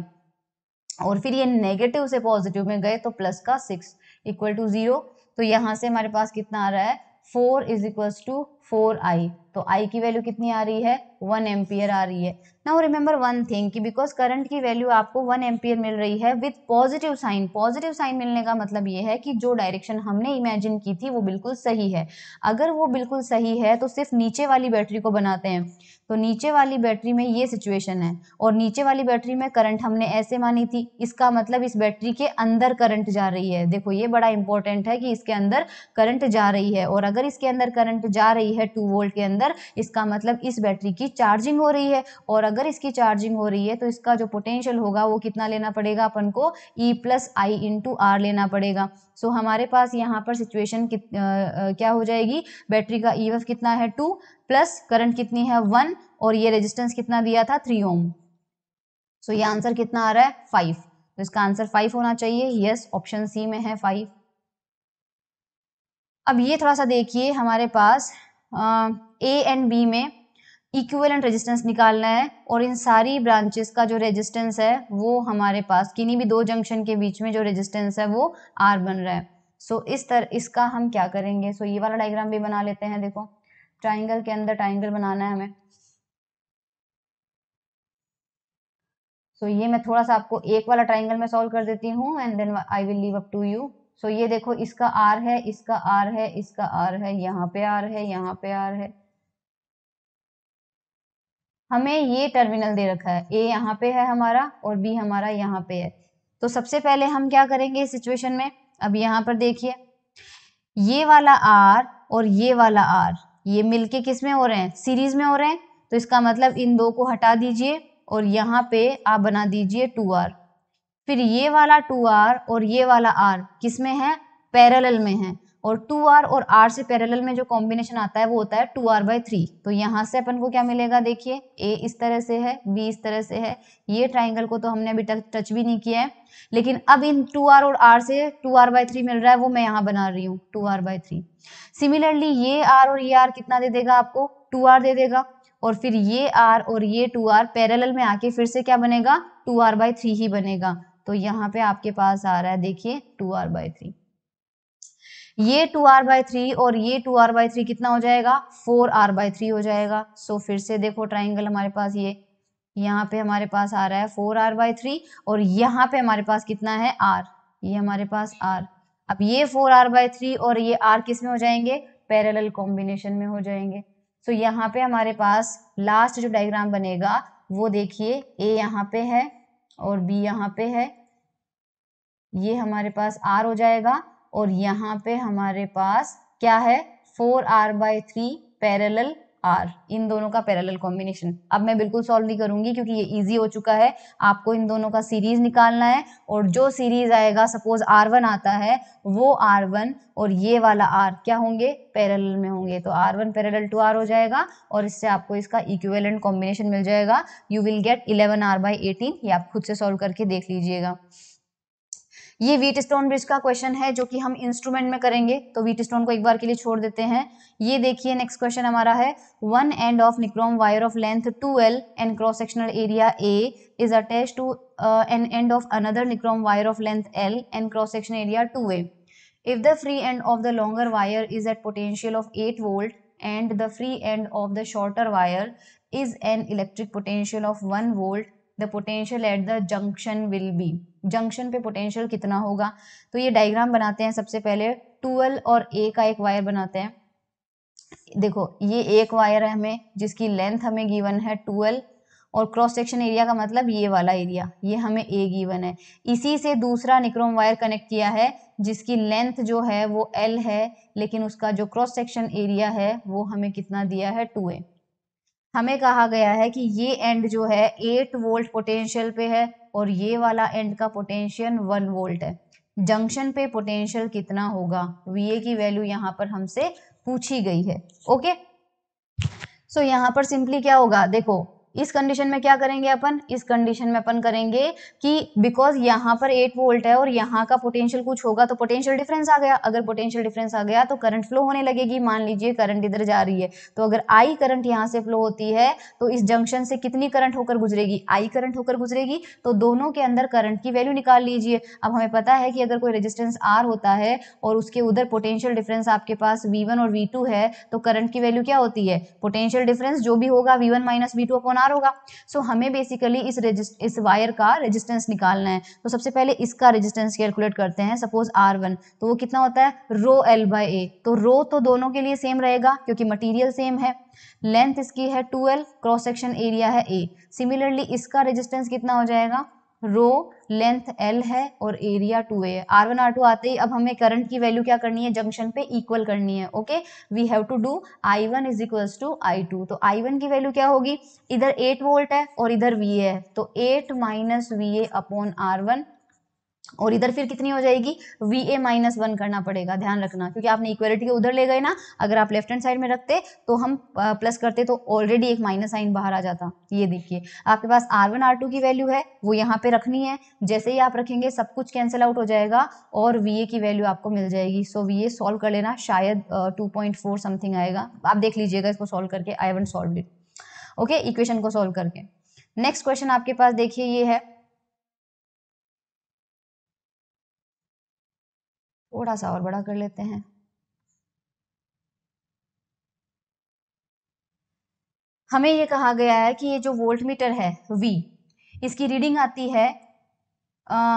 और फिर ये नेगेटिव से पॉजिटिव में गए तो प्लस का 6 इक्वल टू 0। तो यहाँ से हमारे पास कितना आ रहा है, 4 इज इक्वल्स टू 4i। तो i की वैल्यू कितनी आ रही है, 1 एम्पियर आ रही है। नाउ रिमेंबर वन थिंग कि बिकॉज करंट की वैल्यू आपको 1 एम्पियर मिल रही है with positive sign. Positive sign मिलने का मतलब ये है कि जो डायरेक्शन हमने इमेजिन की थी वो बिल्कुल सही है। अगर वो बिल्कुल सही है तो सिर्फ नीचे वाली बैटरी को बनाते हैं, तो नीचे वाली बैटरी में ये सिचुएशन है, और नीचे वाली बैटरी में करंट हमने ऐसे मानी थी, इसका मतलब इस बैटरी के अंदर करंट जा रही है। देखो ये बड़ा इंपॉर्टेंट है कि इसके अंदर करंट जा रही है, और अगर इसके अंदर करंट जा रही है 2 वोल्ट के अंदर, इसका मतलब इस बैटरी की चार्जिंग हो रही है, और अगर इसकी चार्जिंग हो रही है तो इसका जो पोटेंशियल होगा वो कितना लेना पड़ेगा अपन को, E plus I into R लेना पड़ेगा। सो हमारे पास यहाँ पर सिचुएशन क्या हो जाएगी, बैटरी का EF कितना है 2 प्लस करंट कितनी है 1, और ये रेजिस्टेंस कितना दिया था 3 ओम। सो ये आंसर कितना आ रहा है 5, तो इसका आंसर 5 होना चाहिए। यस, ऑप्शन सी में है 5। अब ये थोड़ा सा देखिए, हमारे पास ए एंड बी में इक्विवेलेंट रेजिस्टेंस निकालना है, और इन सारी ब्रांचेस का जो रेजिस्टेंस है वो हमारे पास किन्हीं भी दो जंक्शन के बीच में जो रेजिस्टेंस है वो R बन रहा है। सो इस तरह इसका हम क्या करेंगे, सो ये वाला डायग्राम भी बना लेते हैं। देखो ट्राइंगल के अंदर ट्राइंगल बनाना है हमें। सो ये मैं थोड़ा सा आपको एक वाला ट्राइंगल में सॉल्व कर देती हूँ, and then I will leave up to you. So ये देखो, इसका R है, इसका R है, इसका R है, यहाँ पे R है, यहाँ पे R है। हमें ये टर्मिनल दे रखा है, ए यहाँ पे है हमारा और बी हमारा यहाँ पे है। तो सबसे पहले हम क्या करेंगे इस सिचुएशन में, अब यहाँ पर देखिए ये वाला R और ये वाला R ये मिलके किस में हो रहे हैं, सीरीज में हो रहे हैं। तो इसका मतलब इन दो को हटा दीजिए और यहाँ पे आप बना दीजिए 2R। फिर ये वाला 2R और ये वाला R किस में है, पैरेलल में है, और 2R और R से पैरेलल में जो कॉम्बिनेशन आता है वो होता है 2R/3। तो यहाँ से अपन को क्या मिलेगा, देखिए A इस तरह से है, B इस तरह से है। ये ट्राइंगल को तो हमने अभी तक टच भी नहीं किया है, लेकिन अब इन 2R और R से 2R/3 मिल रहा है, वो मैं यहाँ बना रही हूँ 2R/3। सिमिलरली ये R और ये R कितना दे देगा आपको, 2R दे देगा, और फिर ये R और ये 2R पैरेलल में आके फिर से क्या बनेगा, 2R/3 ही बनेगा। तो यहाँ पे आपके पास आ रहा है देखिए 2R/3। ये 2R/3 और ये 2R/3 कितना हो जाएगा, 4R/3 हो जाएगा। सो फिर से देखो ट्राइंगल हमारे पास ये यहाँ पे हमारे पास आ रहा है 4R/3, और यहाँ पे हमारे पास कितना है R, ये हमारे पास R। अब ये 4R/3 और ये R किस में हो जाएंगे, पैरेलल कॉम्बिनेशन में हो जाएंगे। सो यहाँ पे हमारे पास लास्ट जो डायग्राम बनेगा वो देखिए, A यहाँ पे है और B यहाँ पे है, ये हमारे पास R हो जाएगा, और यहाँ पे हमारे पास क्या है 4R/3 पैरेलल R, इन दोनों का पैरेलल कॉम्बिनेशन। अब मैं बिल्कुल सॉल्व नहीं करूंगी क्योंकि ये इजी हो चुका है, आपको इन दोनों का सीरीज निकालना है, और जो सीरीज आएगा, सपोज R1 आता है, वो R1 और ये वाला R क्या होंगे, पैरेलल में होंगे। तो R1 पैरेलल टू R हो जाएगा, और इससे आपको इसका इक्विवेलेंट कॉम्बिनेशन मिल जाएगा। You will gate 11R/18। ये आप खुद से सॉल्व करके देख लीजिएगा। ये व्हीटस्टोन ब्रिज का क्वेश्चन है जो कि हम इंस्ट्रूमेंट में करेंगे, तो व्हीटस्टोन को एक बार के लिए छोड़ देते हैं। ये देखिए नेक्स्ट क्वेश्चन हमारा है, one end of nichrome wire of length 2L and cross sectional area A is attached to an end of another nichrome wire of length L and cross section area 2A. If the free end of the longer wire is at potential of 8 volt and the free end of the shorter wire is an electric potential of 1 volt, the potential at the junction will be. Junction पे पोटेंशियल कितना होगा। तो ये डायग्राम बनाते हैं। सबसे पहले 12 और ए का एक वायर बनाते हैं। देखो ये एक वायर है हमें, जिसकी लेंथ हमें गिवन है 12 और क्रॉस सेक्शन एरिया का मतलब ये वाला एरिया, ये हमें ए गिवन है। इसी से दूसरा निक्रोम वायर कनेक्ट किया है जिसकी लेंथ जो है वो एल है, लेकिन उसका जो क्रॉस सेक्शन एरिया है वो हमें कितना दिया है 2a। हमें कहा गया है कि ये एंड जो है 8 वोल्ट पोटेंशियल पे है और ये वाला एंड का पोटेंशियल 1 वोल्ट है। जंक्शन पे पोटेंशियल कितना होगा, VA की वैल्यू यहाँ पर हमसे पूछी गई है। ओके, सो यहाँ पर सिंपली क्या होगा, देखो इस कंडीशन में क्या करेंगे अपन, इस कंडीशन में अपन करेंगे कि बिकॉज यहाँ पर 8 वोल्ट है और यहाँ का पोटेंशियल कुछ होगा तो पोटेंशियल डिफरेंस आ गया। अगर पोटेंशियल डिफरेंस आ गया तो करंट फ्लो होने लगेगी। मान लीजिए करंट इधर जा रही है, तो अगर आई करंट यहाँ से फ्लो होती है तो इस जंक्शन से कितनी करंट होकर गुजरेगी, आई करंट होकर गुजरेगी। तो दोनों के अंदर करंट की वैल्यू निकाल लीजिए। अब हमें पता है कि अगर कोई रेजिस्टेंस R होता है और उसके उधर पोटेंशियल डिफरेंस आपके पास V1 और V2 है तो करंट की वैल्यू क्या होती है, पोटेंशियल डिफरेंस जो भी होगा V1 minus V2 upon R होगा। सो हमें बेसिकली इस वायर का रेजिस्टेंस निकालना है। तो सबसे पहले इसका रेजिस्टेंस कैलकुलेट करते हैं। सपोज R1, तो वो कितना होता है रो L बाय A। तो रो तो दोनों के लिए सेम रहेगा क्योंकि मटेरियल सेम है। लेंथ इसकी है 12, क्रॉस सेक्शन एरिया है A। सिमिलरली इसका रेजिस्टेंस कितना हो जाएगा, रो लेंथ L है और एरिया 2a है। R1 R2 आते ही अब हमें करंट की वैल्यू क्या करनी है, जंक्शन पे इक्वल करनी है। Okay, we have to do I1 is equals to I2। तो I1 की वैल्यू क्या होगी, इधर 8 वोल्ट है और इधर VA है तो 8 माइनस VA अपॉन R1, और इधर फिर कितनी हो जाएगी, VA माइनस 1 करना पड़ेगा। ध्यान रखना क्योंकि आपने इक्वलिटी के उधर ले गए ना, अगर आप लेफ्ट हैंड साइड में रखते तो हम प्लस करते तो ऑलरेडी एक माइनस साइन बाहर आ जाता। ये देखिए आपके पास R1 R2 की वैल्यू है वो यहाँ पे रखनी है। जैसे ही आप रखेंगे सब कुछ कैंसिल आउट हो जाएगा और VA की वैल्यू आपको मिल जाएगी। सो VA सॉल्व कर लेना, शायद 2.4 समथिंग आएगा। आप देख लीजिएगा इसको सॉल्व करके। I haven't solved it. Okay, equation को सॉल्व करके नेक्स्ट क्वेश्चन आपके पास देखिए ये है, थोड़ा सा और बड़ा कर लेते हैं। हमें ये कहा गया है कि ये जो वोल्ट मीटर है V, इसकी रीडिंग आती है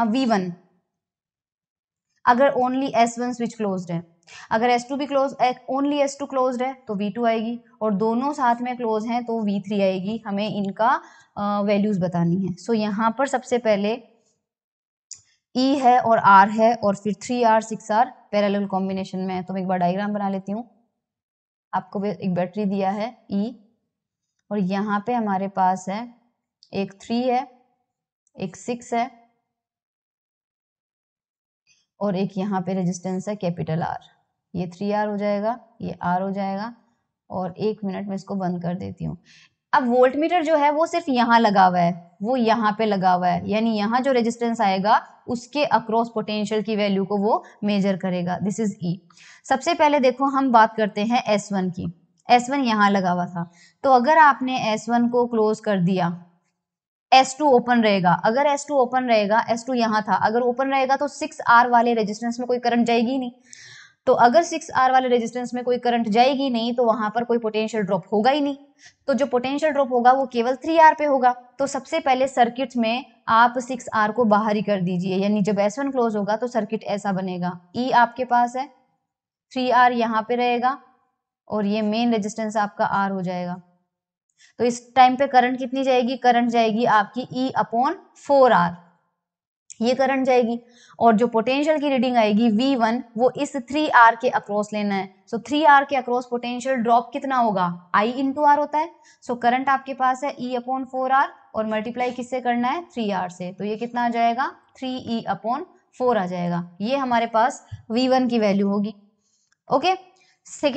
V1 अगर ओनली S1 स्विच क्लोज्ड है। अगर S2 भी क्लोज, ओनली S2 क्लोज्ड है तो V2 आएगी, और दोनों साथ में क्लोज हैं तो V3 आएगी। हमें इनका वैल्यूज बतानी है। सो यहाँ पर सबसे पहले E है और R है और फिर 3R 6R पैरेलल कॉम्बिनेशन में है। तो मैं एक बार डायग्राम बना लेती हूँ। आपको एक बैटरी दिया है E, और यहाँ पे हमारे पास है एक 3 है, एक 6 है और एक यहाँ पे रेजिस्टेंस है कैपिटल R। ये 3R हो जाएगा, ये R हो जाएगा, और 1 मिनट में इसको बंद कर देती हूँ। अब वोल्ट मीटर जो है वो सिर्फ यहाँ लगा हुआ है, वो यहाँ पे लगा हुआ है, यानी यहाँ जो रेजिस्टेंस आएगा उसके अक्रॉस पोटेंशियल की वैल्यू को वो मेजर करेगा। This is E। सबसे पहले देखो हम बात करते हैं S1 की। S1 यहाँ लगा हुआ था, तो अगर आपने S1 को क्लोज कर दिया, S2 ओपन रहेगा। अगर S2 ओपन रहेगा, S2 यहाँ था, अगर ओपन रहेगा तो 6R वाले रेजिस्टेंस में कोई करंट जाएगी नहीं। तो अगर 6R वाले रेजिस्टेंस में कोई करंट जाएगी नहीं तो वहां पर कोई पोटेंशियल ड्रॉप होगा ही नहीं। तो जो पोटेंशियल ड्रॉप होगा वो केवल 3R पे होगा। तो सबसे पहले सर्किट में आप 6R को बाहर ही कर दीजिए, यानी जब S1 क्लोज होगा तो सर्किट ऐसा बनेगा। E आपके पास है, 3R यहाँ पे रहेगा और ये मेन रेजिस्टेंस आपका R हो जाएगा। तो इस टाइम पे करंट कितनी जाएगी, करंट जाएगी आपकी E अपॉन 4R, ये करंट जाएगी। और जो पोटेंशियल की रीडिंग आएगी V1 वो इस 3R के अक्रॉस लेना है। सो 3R के अक्रॉस पोटेंशियल ड्रॉप कितना होगा, I इंटू R होता है। सो करंट आपके पास है E अपॉन 4R और मल्टीप्लाई किससे करना है, 3R से। तो ये कितना आ जाएगा, 3E अपॉन 4 आ जाएगा। ये हमारे पास V1 की वैल्यू होगी। ओके,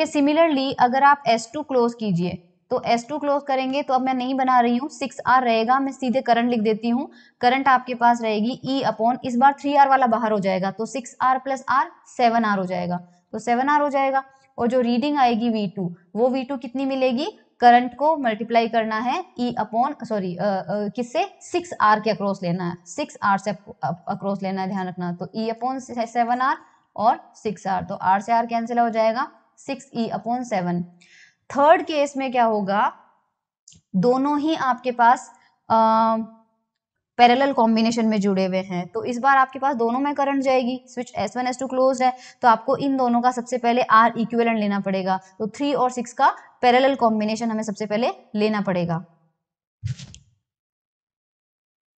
सिमिलरली अगर आप S2 क्लोज कीजिए तो S2 क्लोज करेंगे तो अब मैं नहीं बना रही हूँ, 6R रहेगा, मैं सीधे करंट लिख देती हूँ। करंट आपके पास रहेगी E अपॉन, इस बार 3R वाला बाहर हो जाएगा तो 6R प्लस R 7R हो जाएगा, तो 7R हो जाएगा। और जो रीडिंग आएगी V2, वो V2 कितनी मिलेगी, करंट को मल्टीप्लाई करना है E अपॉन सॉरी किससे, 6R के अक्रॉस लेना है, 6R से अक्रॉस लेना है, ध्यान रखना। तो E अपॉन 7R और 6R, तो R से R कैंसिल हो जाएगा, 6E अपॉन 7। थर्ड केस में क्या होगा, दोनों ही आपके पास पैरेलल कॉम्बिनेशन में जुड़े हुए हैं, तो इस बार आपके पास दोनों में करंट जाएगी। स्विच S1 S2 क्लोज्ड है, तो आपको इन दोनों का सबसे पहले R इक्विवेलेंट लेना पड़ेगा। तो 3 और 6 का पैरेलल कॉम्बिनेशन हमें सबसे पहले लेना पड़ेगा।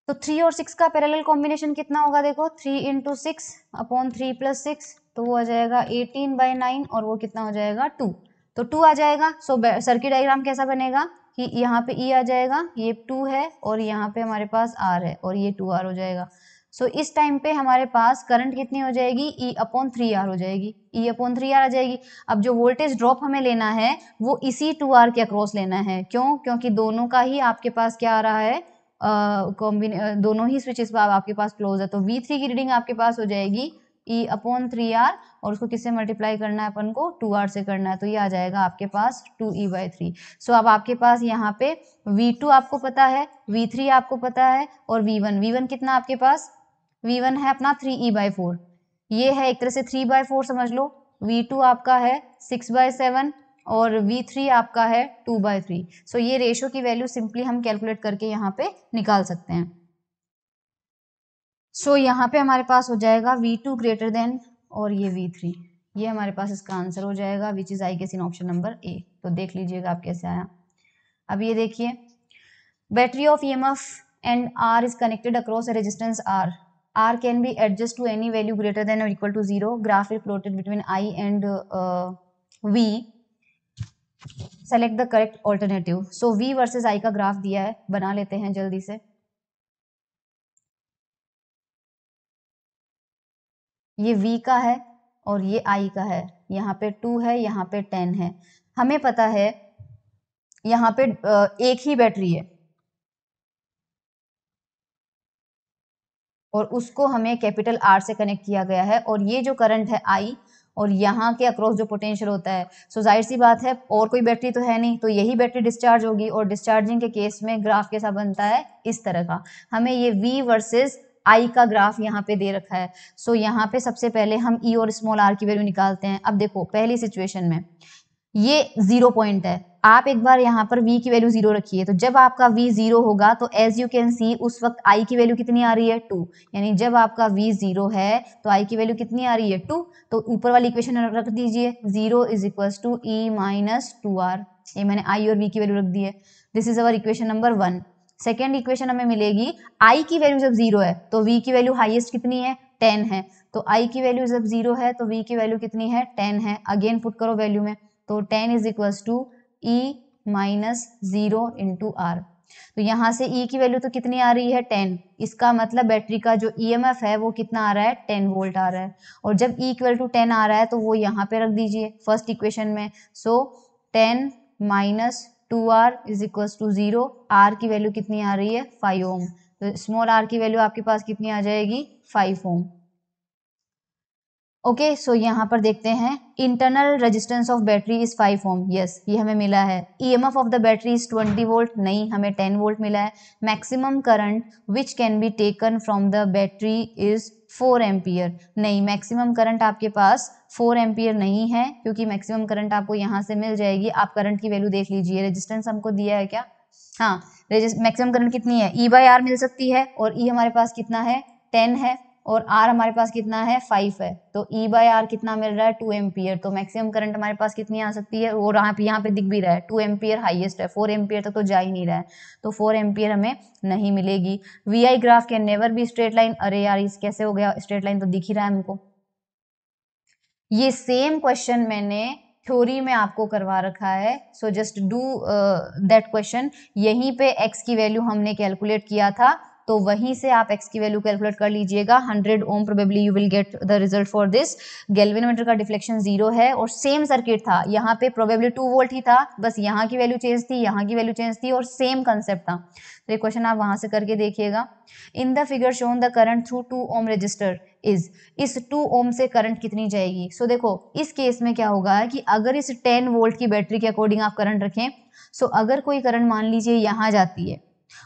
तो 3 और 6 का पैरेलल कॉम्बिनेशन कितना होगा, देखो 3 इंटू 6 अपॉन 3 प्लस 6, तो वो आ जाएगा 18/9 और वो कितना हो जाएगा 2, तो 2 आ जाएगा। सो सर्किट डायग्राम कैसा बनेगा कि यहाँ पे E आ जाएगा, ये 2 है और यहाँ पे हमारे पास R है और ये 2R हो जाएगा। सो इस टाइम पे हमारे पास करंट कितनी हो जाएगी, E/3R हो जाएगी, E/3R आ जाएगी। अब जो वोल्टेज ड्रॉप हमें लेना है वो इसी 2R के अक्रॉस लेना है, क्यों, क्योंकि दोनों का ही आपके पास क्या आ रहा है, दोनों ही स्विचेस आपके पास क्लोज है, तो V3 की रीडिंग आपके पास हो जाएगी E/3R और उसको किससे मल्टीप्लाई करना है अपन को, 2R से करना है, तो ये आ जाएगा आपके पास 2E/3। सो अब आपके पास यहाँ पे V2 आपको पता है, V3 आपको पता है और V1 कितना आपके पास, V1 है अपना 3E/4, ये है एक तरह से 3/4 समझ लो। V2 आपका है 6/7 और V3 आपका है 2/3। सो ये रेशो की वैल्यू सिंपली हम कैलकुलेट करके यहाँ पे निकाल सकते हैं। सो यहाँ पे हमारे पास हो जाएगा V2 ग्रेटर देन और ये V3, ये हमारे पास इसका आंसर हो जाएगा which is I guess in option number A. तो देख लीजिएगा आप कैसे आया। अब ये देखिए, battery of EMF and R is connected across a resistance R can be adjusted to any value greater than or equal to 0. Graph is plotted between I and V. Select the correct alternative. So V versus I का ग्राफ दिया है, बना लेते हैं जल्दी से। ये V का है और ये I का है, यहाँ पे 2 है, यहाँ पे 10 है। हमें पता है यहाँ पे एक ही बैटरी है और उसको हमें कैपिटल R से कनेक्ट किया गया है, और ये जो करंट है I और यहाँ के अक्रॉस जो पोटेंशियल होता है, सो जाहिर सी बात है और कोई बैटरी तो है नहीं, तो यही बैटरी डिस्चार्ज होगी, और डिस्चार्जिंग के केस में ग्राफ कैसा बनता है, इस तरह का। हमें ये V वर्सेस I का ग्राफ यहाँ पे दे रखा है। सो यहाँ पे सबसे पहले हम E और स्मॉल r की वैल्यू निकालते हैं। अब देखो पहली सिचुएशन में ये 0 पॉइंट है, आप एक बार यहाँ पर V की वैल्यू 0 रखिए, तो जब आपका V 0 होगा तो एज यू कैन सी उस वक्त I की वैल्यू कितनी आ रही है, 2, यानी जब आपका V 0 है तो I की वैल्यू कितनी आ रही है, 2। तो ऊपर वाली इक्वेशन रख दीजिए, 0 इज इक्वल टू E-2R, ये मैंने I और V की वैल्यू रख दी है। This is our equation number 1। Second equation हमें मिलेगी, I की वैल्यू जब 0 है तो V की वैल्यू हाईएस्ट कितनी है, 10 है, तो I की वैल्यू जब 0 है तो V की वैल्यू कितनी है, 10 है। अगेन पुट करो वैल्यू में, तो 10 is equal to E-0 into R। तो यहाँ से E की वैल्यू तो कितनी आ रही है, 10, इसका मतलब बैटरी का जो EMF है वो कितना आ रहा है, 10 वोल्ट आ रहा है। और जब E इक्वल टू 10 आ रहा है तो वो यहाँ पे रख दीजिए फर्स्ट इक्वेशन में। So 10 minus 2R is equal to 0, R की वैल्यू कितनी आ रही है, 5 ओम, तो स्मॉल r की वैल्यू आपके पास कितनी आ जाएगी, 5 ओम। ओके, सो यहाँ पर देखते हैं, internal resistance of battery is 5 ohm, yes ये हमें मिला है। EMF of the battery is 20 volt, नहीं हमें 10 वोल्ट मिला है। Maximum current which can be taken from the battery is 4 ampere, नहीं मैक्सिमम करंट आपके पास 4 एम्पियर नहीं है, क्योंकि मैक्सिमम करंट आपको यहाँ से मिल जाएगी। आप करंट की वैल्यू देख लीजिए, रेजिस्टेंस हमको दिया है क्या, हाँ मैक्सिमम करंट कितनी है, E/R मिल सकती है, और E हमारे पास कितना है, 10 है, और R हमारे पास कितना है, 5 है, तो E/R कितना मिल रहा है, 2 एम्पियर। तो मैक्सिमम करंट हमारे पास कितनी आ सकती है, और यहाँ पे दिख भी रहा है 2 एम्पियर हाईएस्ट है, 4 एम्पियर तक तो जा ही नहीं रहा है, तो 4 एम्पियर हमें नहीं मिलेगी। VI graph can never be straight line, अरे यार इस कैसे हो गया स्ट्रेट लाइन, तो दिख ही रहा है हमको। ये सेम क्वेश्चन मैंने थ्योरी में आपको करवा रखा है, so just do that question. यहीं पे x की वैल्यू हमने कैलकुलेट किया था, तो वहीं से आप x की वैल्यू कैलकुलेट कर लीजिएगा। 100 ohm probably you will get the result for this. Galvanometer का डिफ्लेक्शन 0 है और सेम सर्किट था, यहाँ पे प्रोबेबली 2 वोल्ट ही था, बस यहाँ की वैल्यू चेंज थी, यहाँ की वैल्यू चेंज थी, और सेम कंसेप्ट था। तो ये क्वेश्चन आप वहां से करके देखिएगा। In the figure shown the current through 2 ohm resistor is, इस 2 ओम से करंट कितनी जाएगी। सो देखो इस केस में क्या होगा कि अगर इस 10 वोल्ट की बैटरी के अकॉर्डिंग आप करंट रखें, सो अगर कोई करंट मान लीजिए यहाँ जाती है,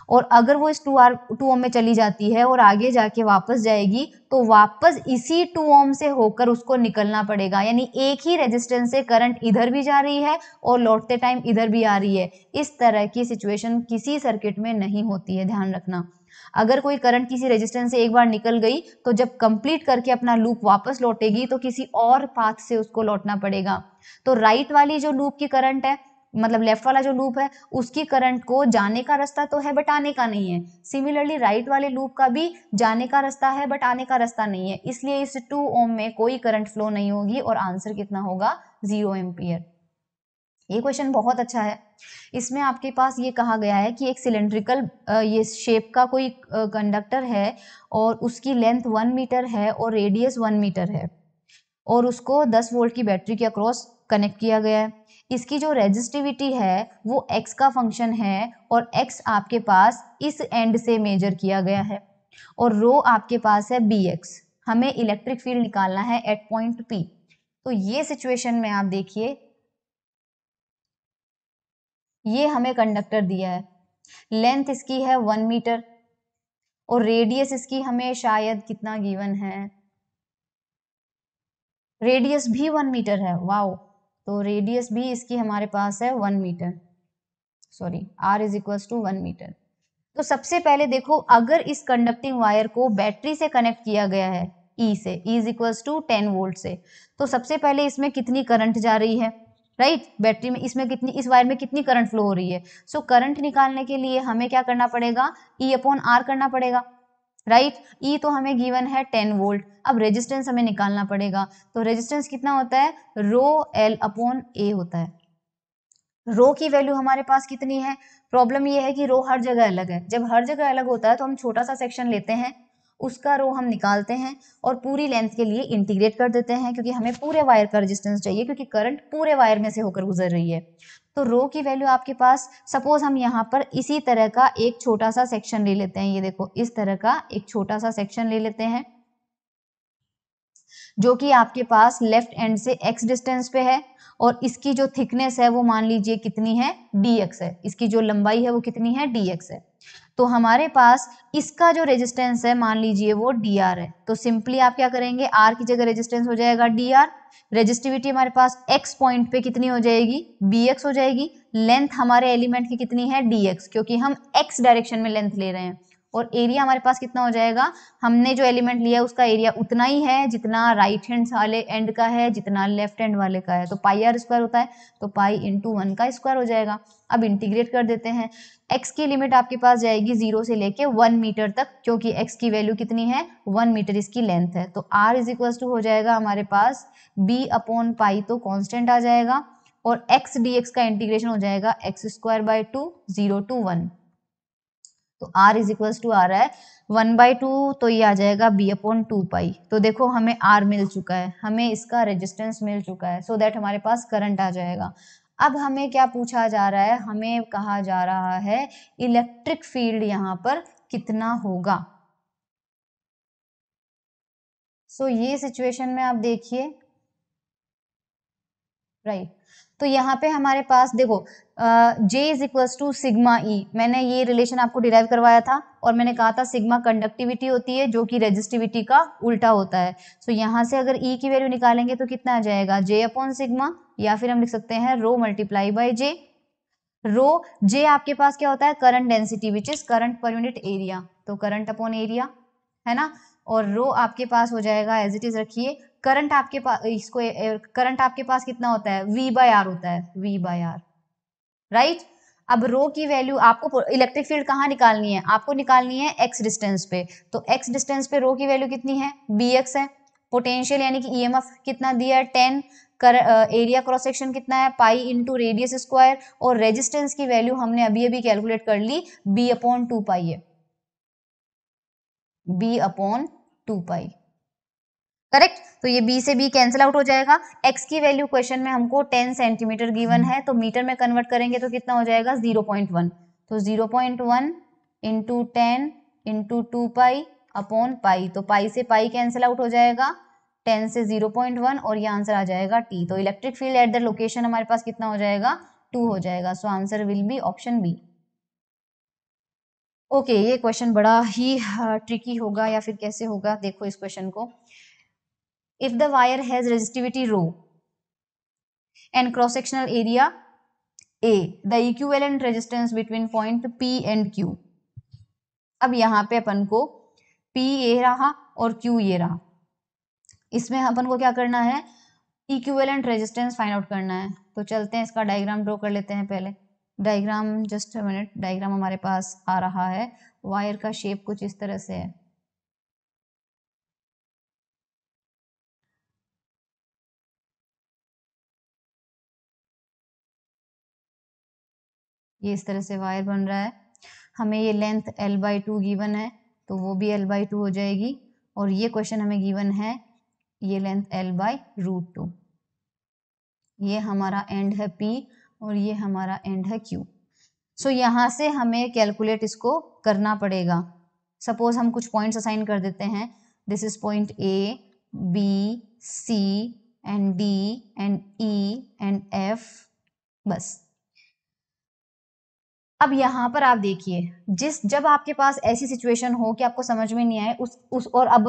और अगर वो इस 2 ओम में चली जाती है और आगे जाके वापस जाएगी, तो वापस इसी 2 ओम से होकर उसको निकलना पड़ेगा, यानी एक ही रेजिस्टेंस से करंट इधर भी जा रही है और लौटते टाइम इधर भी आ रही है। इस तरह की सिचुएशन किसी सर्किट में नहीं होती है, ध्यान रखना। अगर कोई करंट किसी रेजिस्टेंस से एक बार निकल गई तो जब कंप्लीट करके अपना लूप वापस लौटेगी तो किसी और पाथ से उसको लौटना पड़ेगा। तो राइट वाली जो लूप की करंट है, मतलब लेफ्ट वाला जो लूप है, उसकी करंट को जाने का रास्ता तो है बट आने का नहीं है। सिमिलरली राइट वाले लूप का भी जाने का रास्ता है बट आने का रास्ता नहीं है, इसलिए इस 2 ओम में कोई करंट फ्लो नहीं होगी और आंसर कितना होगा 0 एम्पियर। ये क्वेश्चन बहुत अच्छा है। इसमें आपके पास ये कहा गया है कि एक सिलेंड्रिकल ये शेप का कोई कंडक्टर है और उसकी लेंथ 1 मीटर है और रेडियस 1 मीटर है और उसको 10 वोल्ट की बैटरी के अक्रॉस कनेक्ट किया गया है। इसकी जो रेजिस्टिविटी है वो x का फंक्शन है और x आपके पास इस एंड से मेजर किया गया है और रो आपके पास है bx। हमें इलेक्ट्रिक फील्ड निकालना है एट पॉइंट P। तो ये सिचुएशन में आप देखिए, ये हमें कंडक्टर दिया है, लेंथ इसकी है 1 मीटर और रेडियस इसकी हमें शायद कितना गिवन है, रेडियस भी 1 मीटर है। वाओ, तो रेडियस भी इसकी हमारे पास है 1 metre, sorry r is equals to 1 metre. तो सबसे पहले देखो, अगर इस कंडक्टिंग वायर को बैटरी से कनेक्ट किया गया है E से, E is equals to 10 volt से, तो सबसे पहले इसमें कितनी करंट जा रही है, राइट बैटरी में, इसमें कितनी, इस वायर में कितनी करंट फ्लो हो रही है। सो करंट निकालने के लिए हमें क्या करना पड़ेगा, E अपॉन R करना पड़ेगा, राइट। E तो हमें गिवन है 10 वोल्ट। अब रेजिस्टेंस हमें निकालना पड़ेगा, तो रेजिस्टेंस कितना होता है, रो L अपॉन A होता है। रो की वैल्यू हमारे पास कितनी है, प्रॉब्लम ये है कि रो हर जगह अलग है। जब हर जगह अलग होता है तो हम छोटा सा सेक्शन लेते हैं, उसका रो हम निकालते हैं और पूरी लेंथ के लिए इंटीग्रेट कर देते हैं, क्योंकि हमें पूरे वायर का रेजिस्टेंस चाहिए, क्योंकि करंट पूरे वायर में से होकर गुजर रही है। तो रो की वैल्यू आपके पास, सपोज हम यहाँ पर इसी तरह का एक छोटा सा सेक्शन ले लेते हैं, ये देखो इस तरह का एक छोटा सा सेक्शन ले लेते हैं जो कि आपके पास लेफ्ट एंड से x डिस्टेंस पे है और इसकी जो थिकनेस है वो मान लीजिए कितनी है, dx है। इसकी जो लंबाई है वो कितनी है, dx है। तो हमारे पास इसका जो रेजिस्टेंस है मान लीजिए वो dr है। तो सिंपली आप क्या करेंगे, r की जगह रेजिस्टेंस हो जाएगा dr, रेजिस्टिविटी हमारे पास x पॉइंट पे कितनी हो जाएगी, bx हो जाएगी। लेंथ हमारे एलिमेंट की कितनी है, dx, क्योंकि हम x डायरेक्शन में लेंथ ले रहे हैं। और एरिया हमारे पास कितना हो जाएगा, हमने जो एलिमेंट लिया उसका एरिया उतना ही है जितना राइट हैंड वाले एंड का है, जितना लेफ्ट हैंड वाले का है। तो पाई आर स्क्वायर होता है, तो पाई इंटू 1 का स्क्वायर हो जाएगा। अब इंटीग्रेट कर देते हैं, x की लिमिट आपके पास जाएगी 0 से लेके 1 मीटर तक, क्योंकि x की वैल्यू कितनी है, 1 मीटर इसकी लेंथ है। तो r इज इक्वल टू हो जाएगा हमारे पास b अपॉन पाई, तो कॉन्स्टेंट आ जाएगा, और x dx का इंटीग्रेशन हो जाएगा x स्क्वायर बाय 2, 0 to 1। तो r इज इक्वल्स टू आ रहा है 1/2, तो ये आ जाएगा b अपॉन 2 पाई। तो देखो हमें r मिल चुका है, हमें इसका रेजिस्टेंस मिल चुका है, सो दैट हमारे पास करंट आ जाएगा। अब हमें क्या पूछा जा रहा है, हमें कहा जा रहा है इलेक्ट्रिक फील्ड यहाँ पर कितना होगा। सो ये सिचुएशन में आप देखिए, राइट, तो यहाँ पे हमारे पास देखो J is equals to sigma E, मैंने ये रिलेशन आपको डिराइव करवाया था और मैंने कहा था सिग्मा कंडक्टिविटी होती है जो कि रेजिस्टिविटी का उल्टा होता है। सो यहाँ से अगर E की वैल्यू निकालेंगे तो कितना आ जाएगा, J अपॉन सिग्मा, या फिर हम लिख सकते हैं rho multiply by J। Rho J आपके पास क्या होता है, current density which is current per unit area, तो करंट अपॉन एरिया है ना। और रो आपके पास हो जाएगा एज इट इज रखिए, करंट आपके पास, इसको करंट आपके पास कितना होता है, V बाय R होता है, V बाय R, राइट। अब रो की वैल्यू आपको, इलेक्ट्रिक फील्ड कहाँ निकालनी है, आपको निकालनी है x डिस्टेंस पे, तो x डिस्टेंस पे रो की वैल्यू कितनी है, bx है। पोटेंशियल यानी कि ईएमएफ कितना दिया है 10, एरिया क्रॉस सेक्शन कितना है पाई इंटू रेडियस स्क्वायर, और रेजिस्टेंस की वैल्यू हमने अभी अभी कैलकुलेट कर ली, b अपॉन 2 पाई है, b अपॉन 2 पाई, करेक्ट। तो ये b से b कैंसिल आउट हो जाएगा। x की वैल्यू क्वेश्चन में हमको 10 सेंटीमीटर गिवन है, तो मीटर में कन्वर्ट करेंगे तो कितना हो जाएगा 0.1, तो 0.1 into 10 into 2 pi upon pi, तो पाई से पाई कैंसिल आउट हो जाएगा, 10 से 0.1 और ये आंसर आ जाएगा t। तो electric field at the location हमारे पास कितना हो जाएगा, 2 हो जाएगा। So answer will be option B. Okay, ये क्वेश्चन बड़ा ही ट्रिकी होगा या फिर कैसे होगा, देखो इस क्वेश्चन को। If the wire has resistivity rho and cross sectional area A, the equivalent resistance between point P and Q. अब यहाँ पे अपन को P ये रहा और Q ये रहा, इसमें अपन को क्या करना है, इक्विवेलेंट रेजिस्टेंस फाइंड आउट करना है। तो चलते हैं इसका डायग्राम ड्रॉ कर लेते हैं पहले। Diagram, just a minute, diagram हमारे पास आ रहा है। वायर का शेप कुछ इस तरह से है। ये इस तरह से वायर बन रहा है। हमें ये लेंथ L/2 गिवन है, तो वो भी L/2 हो जाएगी। और ये क्वेश्चन हमें गिवन है ये लेंथ L/√2। ये हमारा एंड है P और ये हमारा एंड है Q। सो यहाँ से हमें कैलकुलेट इसको करना पड़ेगा। सपोज हम कुछ पॉइंट्स असाइन कर देते हैं, this is point A, B, C and D and E and F, बस। अब यहाँ पर आप देखिए, जब आपके पास ऐसी सिचुएशन हो कि आपको समझ में नहीं आए उस और अब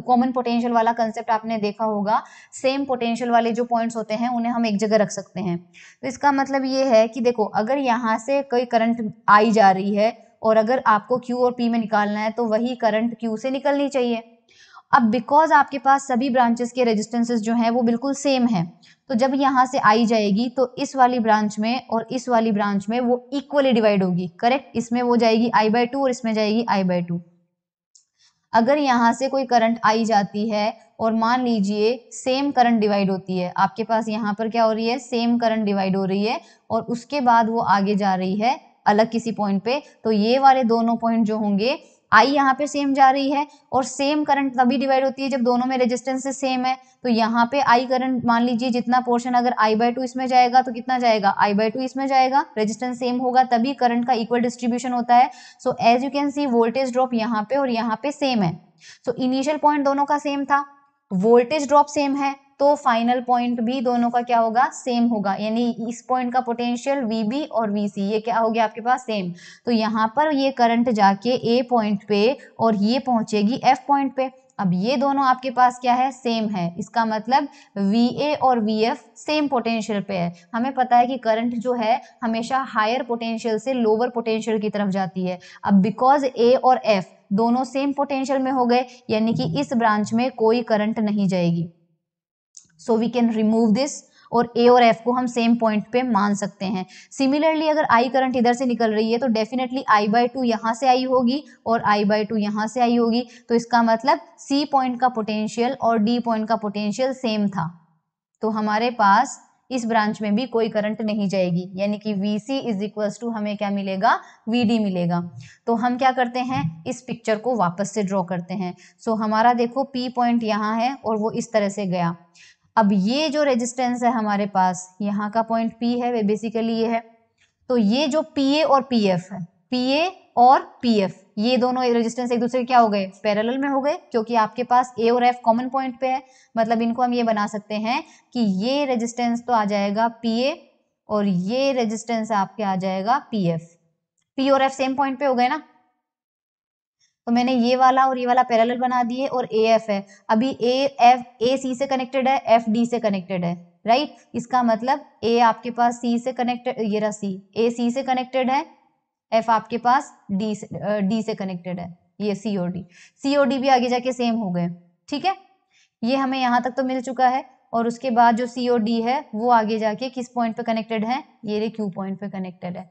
कॉमन पोटेंशियल वाला कंसेप्ट आपने देखा होगा, सेम पोटेंशियल वाले जो पॉइंट्स होते हैं उन्हें हम एक जगह रख सकते हैं। तो इसका मतलब ये है कि देखो, अगर यहाँ से कोई करंट आई जा रही है और अगर आपको Q और P में निकालना है तो वही करंट Q से निकलनी चाहिए। अब बिकॉज आपके पास सभी ब्रांचेस के रेजिस्टेंसेस जो हैं वो बिल्कुल सेम है, तो जब यहाँ से आई जाएगी तो इस वाली ब्रांच में और इस वाली ब्रांच में वो इक्वली डिवाइड होगी, करेक्ट। इसमें वो जाएगी I/2 और इसमें जाएगी I/2। अगर यहाँ से कोई करंट आई जाती है और मान लीजिए सेम करंट डिवाइड होती है, आपके पास यहाँ पर क्या हो रही है, सेम करंट डिवाइड हो रही है और उसके बाद वो आगे जा रही है अलग किसी पॉइंट पे, तो ये वाले दोनों पॉइंट जो होंगे, आई यहाँ पे सेम जा रही है और सेम करंट तभी डिवाइड होती है जब दोनों में रेजिस्टेंस सेम है। तो यहाँ पे आई करंट, मान लीजिए जितना पोर्शन अगर I/2 इसमें जाएगा तो कितना जाएगा, I/2 इसमें जाएगा, रेजिस्टेंस सेम होगा तभी करंट का इक्वल डिस्ट्रीब्यूशन होता है। So as you can see voltage drop यहाँ पे और यहाँ पे सेम है। सो इनिशियल पॉइंट दोनों का सेम था, वोल्टेज ड्रॉप सेम है, तो फाइनल पॉइंट भी दोनों का क्या होगा, सेम होगा। यानी इस पॉइंट का पोटेंशियल VB और VC ये क्या हो गया आपके पास, सेम। तो यहाँ पर ये करंट जाके A पॉइंट पे और ये पहुंचेगी F पॉइंट पे। अब ये दोनों आपके पास क्या है, सेम है। इसका मतलब VA और VF सेम पोटेंशियल पे है। हमें पता है कि करंट जो है हमेशा हायर पोटेंशियल से लोअर पोटेंशियल की तरफ जाती है। अब बिकॉज A और F दोनों सेम पोटेंशियल में हो गए, यानी कि इस ब्रांच में कोई करंट नहीं जाएगी। So we can remove this और A और F को हम सेम पॉइंट पे मान सकते हैं। सिमिलरली अगर I करंट इधर से निकल रही है तो डेफिनेटली I/2 यहाँ से आई होगी और I/2 यहाँ से आई होगी। तो इसका मतलब C पॉइंट का पोटेंशियल और D पॉइंट का पोटेंशियल सेम था, तो हमारे पास इस ब्रांच में भी कोई करंट नहीं जाएगी, यानी कि VC इज इक्वल्स टू हमें क्या मिलेगा, VD मिलेगा। तो हम क्या करते हैं, इस पिक्चर को वापस से ड्रॉ करते हैं। सो हमारा देखो P पॉइंट यहाँ है और वो इस तरह से गया। अब ये जो रेजिस्टेंस है हमारे पास, यहाँ का पॉइंट P है, वे बेसिकली ये है। तो ये जो PA और PF है, PA और PF ये दोनों रेजिस्टेंस एक दूसरे के क्या हो गए, पैरेलल में हो गए, क्योंकि आपके पास A और F कॉमन पॉइंट पे है। मतलब इनको हम ये बना सकते हैं कि ये रेजिस्टेंस तो आ जाएगा PA और ये रेजिस्टेंस आपके आ जाएगा PF। P और F सेम पॉइंट पे हो गए ना, तो मैंने ये वाला और ये वाला पैरेलल बना दिए और AF है। अभी A C से कनेक्टेड है, F D से कनेक्टेड है, राइट। इसका मतलब A आपके पास C से कनेक्टेड, ये रहा C, A C से कनेक्टेड है, F आपके पास D से कनेक्टेड है, ये C और D भी आगे जाके सेम हो गए, ठीक है। ये हमें यहाँ तक तो मिल चुका है और उसके बाद जो C और D है वो आगे जाके किस पॉइंट पे कनेक्टेड है, ये Q पॉइंट पे कनेक्टेड है।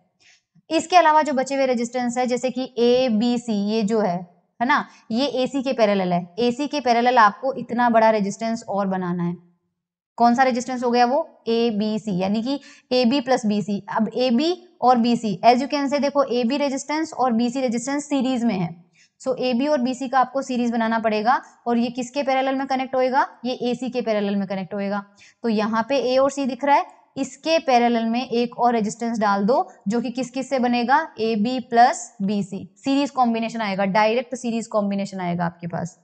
इसके अलावा जो बचे हुए रेजिस्टेंस है जैसे कि ABC ये जो है ना, ये AC के पैरेलल है। AC के पैरेलल आपको इतना बड़ा रेजिस्टेंस और बनाना है। कौन सा रेजिस्टेंस हो गया वो, ABC, यानी कि AB प्लस BC। अब AB और BC as you can say, देखो AB रेजिस्टेंस और BC रेजिस्टेंस सीरीज में है। सो AB और BC का आपको सीरीज बनाना पड़ेगा और ये किसके पैरेलल में कनेक्ट होएगा, ये AC के पैरेलल में कनेक्ट होएगा। तो यहाँ पे A और C दिख रहा है, इसके पैरेलल में एक और रेजिस्टेंस डाल दो जो कि किस किस से बनेगा, AB plus BC, series combination आएगा, डायरेक्ट सीरीज कॉम्बिनेशन आएगा आपके पास।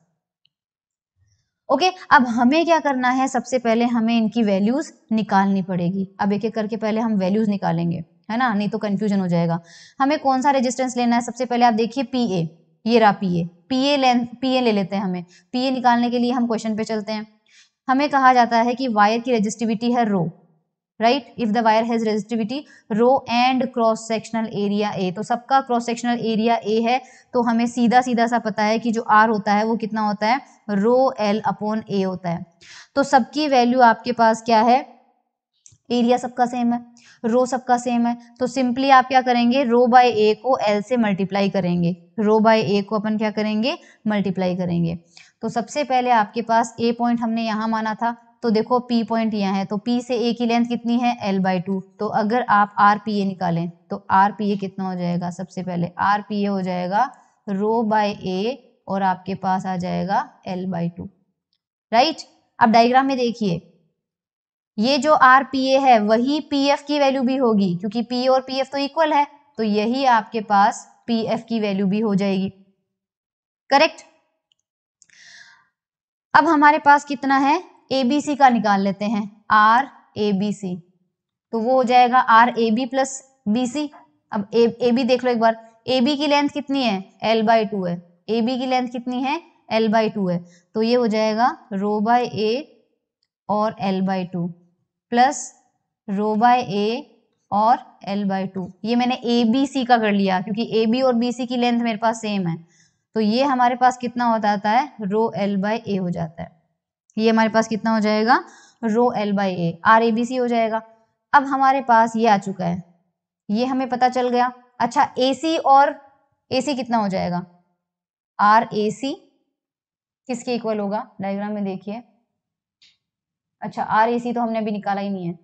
ओके, अब हमें क्या करना है, सबसे पहले हमें इनकी वैल्यूज निकालनी पड़ेगी। अब एक एक करके पहले हम वैल्यूज निकालेंगे, है ना, नहीं तो कंफ्यूजन हो जाएगा। हमें कौन सा रेजिस्टेंस लेना है, सबसे पहले आप देखिए PA, ये रहा PA ले लेते हैं। हमें PA निकालने के लिए हम क्वेश्चन पे चलते हैं। हमें कहा जाता है कि वायर की रेजिस्टिविटी है rho, right, if the wire has resistivity rho and cross sectional area A, तो सबका क्रॉस सेक्शनल एरिया ए है, तो हमें सीधा सीधा सा पता है कि जो आर होता है वो कितना होता है, रो एल अपॉन ए होता है। तो सबकी वैल्यू आपके पास क्या है, एरिया सबका सेम है, रो सबका सेम है, तो सिंपली आप क्या करेंगे, रो बाय ए को एल से मल्टीप्लाई करेंगे, रो बाय ए को अपन क्या करेंगे, मल्टीप्लाई करेंगे। तो सबसे पहले आपके पास ए पॉइंट हमने यहाँ माना था, तो देखो पी पॉइंट यहाँ है, तो पी से ए की लेंथ कितनी है, एल बाई 2, तो अगर आप आर पी ए निकालें तो आर पी ए कितना हो जाएगा, सबसे पहले आर पी ए हो जाएगा रो बाय ए और आपके पास आ जाएगा एल बाई 2, राइट। अब डायग्राम में देखिए, ये जो आर पी ए है वही पी एफ की वैल्यू भी होगी, क्योंकि पी और पी एफ तो इक्वल है, तो यही आपके पास पी एफ की वैल्यू भी हो जाएगी, करेक्ट। अब हमारे पास कितना है, एबीसी का निकाल लेते हैं, आर ए बी सी, तो वो हो जाएगा R A B plus B C. अब ए बी देख लो एक बार, ए बी की लेंथ कितनी है, एल बाई 2 है, ए बी की लेंथ कितनी है, एल बाई 2 है, तो ये हो जाएगा रो बाय ए और L by 2 plus rho by A और एल बाई 2, ये मैंने ए बी सी का कर लिया क्योंकि ए बी और बी सी की लेंथ मेरे पास सेम है, तो ये हमारे पास कितना हो जाता है, रो एल बाई ए हो जाता है, ये हमारे पास कितना हो जाएगा, rho L by A, R A B C हो जाएगा। अब हमारे पास ये आ चुका है, ये हमें पता चल गया। अच्छा ए सी और ए सी कितना हो जाएगा, आर ए सी किसके इक्वल होगा, डायग्राम में देखिए। अच्छा आर ए सी तो हमने अभी निकाला ही नहीं है,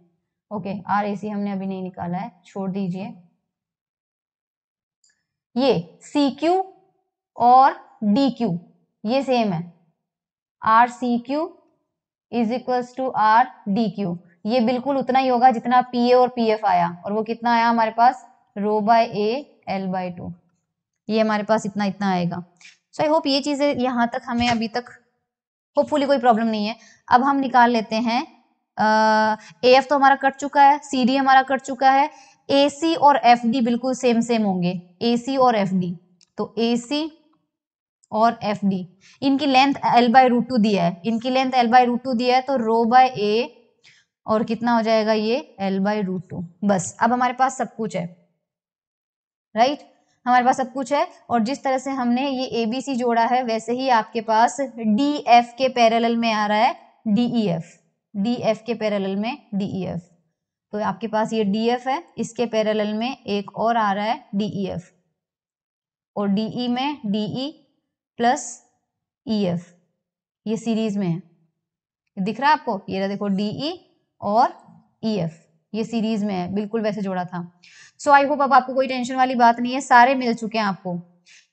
ओके आर ए सी हमने अभी नहीं निकाला है, छोड़ दीजिए। ये सी क्यू और डी क्यू ये सेम है, R C Q is equals to R D Q, ये बिल्कुल उतना ही होगा जितना पी ए और पी एफ आया, और वो कितना आया हमारे पास, रो बाय ए एल बाई 2, ये हमारे पास इतना इतना आएगा। सो आई होप ये चीजें यहाँ तक हमें अभी तक होपफुली कोई प्रॉब्लम नहीं है। अब हम निकाल लेते हैं, ए एफ तो हमारा कट चुका है, सी डी हमारा कट चुका है, ए सी और एफ डी बिल्कुल सेम सेम होंगे, ए सी और एफ डी, तो ए सी और एफ डी इनकी लेंथ एल बाई रूट 2 दिया है, इनकी लेंथ एल बाई रूट 2 दिया है, तो रो बाय ए और कितना हो जाएगा ये एल बाई रूट 2, बस अब हमारे पास सब कुछ है, राइट हमारे पास सब कुछ है। और जिस तरह से हमने ये ए बी सी जोड़ा है वैसे ही आपके पास डी एफ के पैरेलल में आ रहा है डीई एफ, डी एफ के पैरेलल में डीई एफ, तो आपके पास ये डी एफ है, इसके पैरेलल में एक और आ रहा है डीई एफ, और डीई में डीई प्लस ई एफ, ये सीरीज में है, दिख रहा है आपको, ये देखो डीई और ई एफ ये सीरीज में है, बिल्कुल वैसे जोड़ा था। सो आई होप अब आपको कोई टेंशन वाली बात नहीं है, सारे मिल चुके हैं आपको।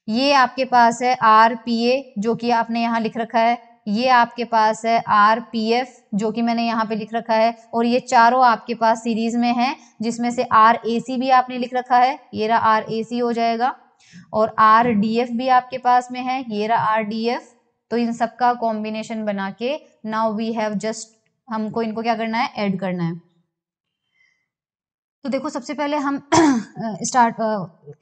ये आपके पास है आर पी ए जो कि आपने यहाँ लिख रखा है, ये आपके पास है आर पी एफ जो कि मैंने यहाँ पे लिख रखा है, और ये चारों आपके पास सीरीज में है जिसमें से आर ए सी भी आपने लिख रखा है, ये रहा आर ए सी हो जाएगा, और आर डी एफ भी आपके पास में है, ये रहा आर डी एफ। तो इन सबका कॉम्बिनेशन बना के नाउ वी हैव जस्ट, हमको इनको क्या करना है, ऐड करना है। तो देखो सबसे पहले हम स्टार्ट